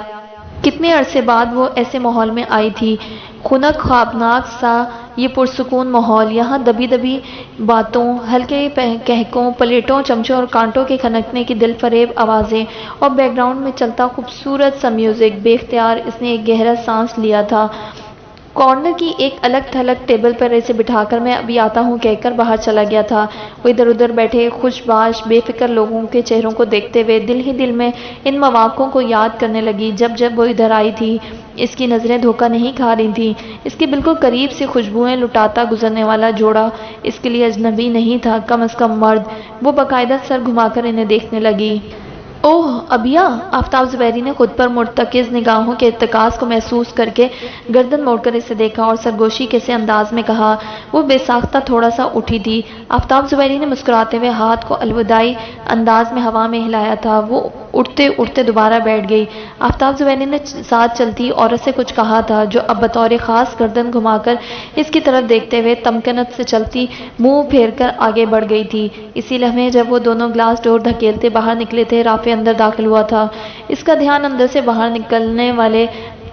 کتنے عرصے بعد وہ ایسے ماحول میں آئی تھی۔ خنک خوابناک سا یہ پرسکون ماحول، یہاں دبی دبی باتوں، ہلکے کہکوں، پلیٹوں چمچوں اور کانٹوں کے کھنکنے کی دل فریب آوازیں اور بیک گراؤنڈ میں چلتا خوبصورت سا میوزک۔ بے اختیار اس نے ایک گہرا سانس لیا تھا۔ کارنر کی ایک الگ تھلگ ٹیبل پر اسے بٹھا کر میں ابھی آتا ہوں کہہ کر باہر چلا گیا تھا۔ وہ ادھر ادھر بیٹھے خوش باش بے فکر لوگوں کے چہروں کو دیکھتے ہوئے دل ہی دل میں ان مواقعوں کو یاد کرنے لگی جب جب وہ ادھر آئی تھی۔ اس کی نظریں دھوکہ نہیں کھا رہی تھیں۔ اس کے بالکل قریب سے خوشبوئیں لٹاتا گزرنے والا جوڑا اس کے لیے اجنبی نہیں تھا، کم از کم مرد۔ وہ باقاعدہ سر گھما کر انہیں دیکھنے لگی۔ اوہ ابیا! آفتاب زبیری نے خود پر مرتکز نگاہوں کے ارتکاز کو محسوس کر کے گردن موڑ کر اسے دیکھا اور سرگوشی کے سے انداز میں کہا۔ وہ بے ساختہ تھوڑا سا اٹھی تھی۔ آفتاب زبیری نے مسکراتے ہوئے ہاتھ کو الوداعی انداز میں ہوا میں ہلایا تھا۔ وہ اٹھتے اٹھتے دوبارہ بیٹھ گئی۔ آفتاب زبیری نے ساتھ چلتی عورت سے کچھ کہا تھا جو اب بطور خاص گردن گھما کر اس کی طرف دیکھتے ہوئے تمکنت سے چلتی منہ پھیر کر آگے بڑھ گئی تھی۔ اسی لمحے جب وہ دونوں گلاس ڈور دھکیلتے باہر نکلے تھے رافع اندر داخل ہوا تھا۔ اس کا دھیان اندر سے باہر نکلنے والے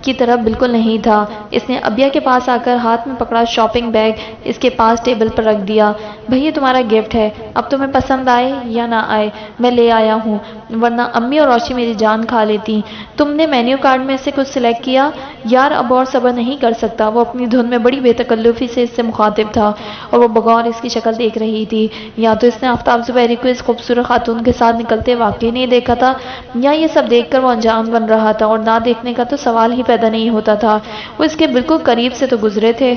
کی طرف بالکل نہیں تھا۔ اس نے ابیا کے پاس آ کر ہاتھ میں پکڑا شاپنگ بیگ اس کے پاس ٹیبل پر رکھ دیا۔ بھئی یہ تمہارا گفٹ ہے، اب تمہیں پسند آئے یا نہ آئے میں لے آیا ہوں، ورنہ امی اور روشی میری جان کھا لیتی۔ تم نے مینیو کارڈ میں سے کچھ سلیکٹ کیا؟ یار اب اور صبر نہیں کر سکتا۔ وہ اپنی دھن میں بڑی بے تکلفی سے اس سے مخاطب تھا اور وہ بغور اس کی شکل دیکھ رہی تھی۔ یا تو اس نے آفتاب زبیری کو اس خوبصورت خاتون کے ساتھ نکلتے واقعی نہیں دیکھا تھا یا یہ سب دیکھ کر وہ انجان بن رہا تھا اور نہ دیکھنے کا تو سوال ہی پیدا نہیں ہوتا تھا۔ وہ اس کے بالکل قریب سے تو گزرے تھے۔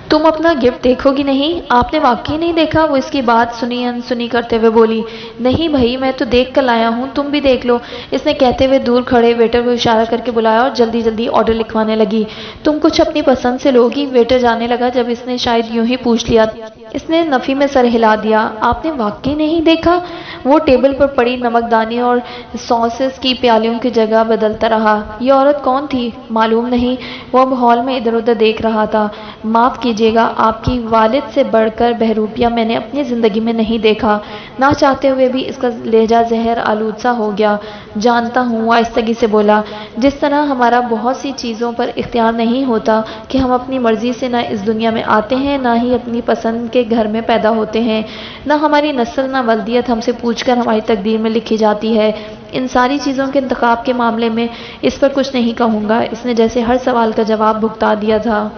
تم اپنا گفٹ دیکھو گی نہیں؟ آپ نے واقعی نہیں دیکھا؟ وہ اس کی بات سنی انسنی کرتے ہوئے بولی۔ نہیں بھائی میں تو دیکھ کر لایا ہوں، تم بھی دیکھ لو، اس نے کہتے ہوئے دور کھڑے ویٹر کو اشارہ کر کے بلایا اور جلدی جلدی آرڈر لکھوانے لگی۔ تم کچھ اپنی پسند سے لوگی؟ ویٹر جانے لگا جب اس نے شاید یوں ہی پوچھ لیا۔ اس نے نفی میں سر ہلا دیا۔ آپ نے واقعی نہیں دیکھا؟ وہ ٹیبل پر پڑی نمکدانی اور ساسز کی پیالیوں کی جگہ بدلتا رہا۔ یہ عورت کون تھی؟ معلوم نہیں۔ وہ اب ہال میں ادھر ادھر دیکھ رہا تھا۔ معاف کیجیے کیجیے گا، آپ کی والد سے بڑھ کر بہروپیہ میں نے اپنی زندگی میں نہیں دیکھا۔ نہ چاہتے ہوئے بھی اس کا لہجہ زہر آلود سا ہو گیا۔ جانتا ہوں، آہستگی سے بولا، جس طرح ہمارا بہت سی چیزوں پر اختیار نہیں ہوتا کہ ہم اپنی مرضی سے نہ اس دنیا میں آتے ہیں، نہ ہی اپنی پسند کے گھر میں پیدا ہوتے ہیں، نہ ہماری نسل نہ ولدیت ہم سے پوچھ کر ہماری تقدیر میں لکھی جاتی ہے۔ ان ساری چیزوں کے انتخاب کے معاملے میں اس پر کچھ نہیں کہوں گا۔ اس نے جیسے ہر سوال کا جواب بھگتا دیا تھا۔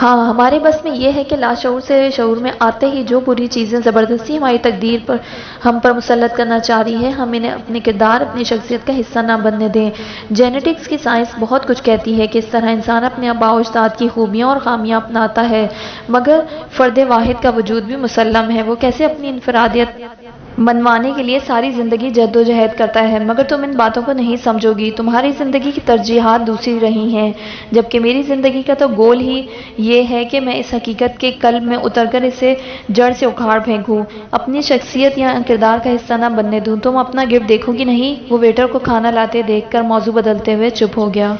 ہاں، ہمارے بس میں یہ ہے کہ لاشعور سے شعور میں آتے ہی جو بری چیزیں زبردستی ہماری تقدیر پر ہم پر مسلط کرنا چاہ رہی ہے، ہم انہیں اپنے کردار، اپنی شخصیت کا حصہ نہ بننے دیں۔ جینیٹکس کی سائنس بہت کچھ کہتی ہے کہ اس طرح انسان اپنے آباء و اجداد کی خوبیاں اور خامیاں اپناتا ہے، مگر فرد واحد کا وجود بھی مسلم ہے۔ وہ کیسے اپنی انفرادیت منوانے کے لیے ساری زندگی جد و جہد کرتا ہے، مگر تم ان باتوں کو نہیں سمجھو گی۔ تمہاری زندگی کی ترجیحات دوسری رہی ہیں، جبکہ میری زندگی کا تو گول ہی یہ ہے کہ میں اس حقیقت کے قلب میں اتر کر اسے جڑ سے اکھاڑ پھینکوں، اپنی شخصیت یا کردار کا حصہ نہ بننے دوں۔ تم اپنا گفٹ دیکھو گی نہیں؟ وہ ویٹر کو کھانا لاتے دیکھ کر موضوع بدلتے ہوئے چپ ہو گیا۔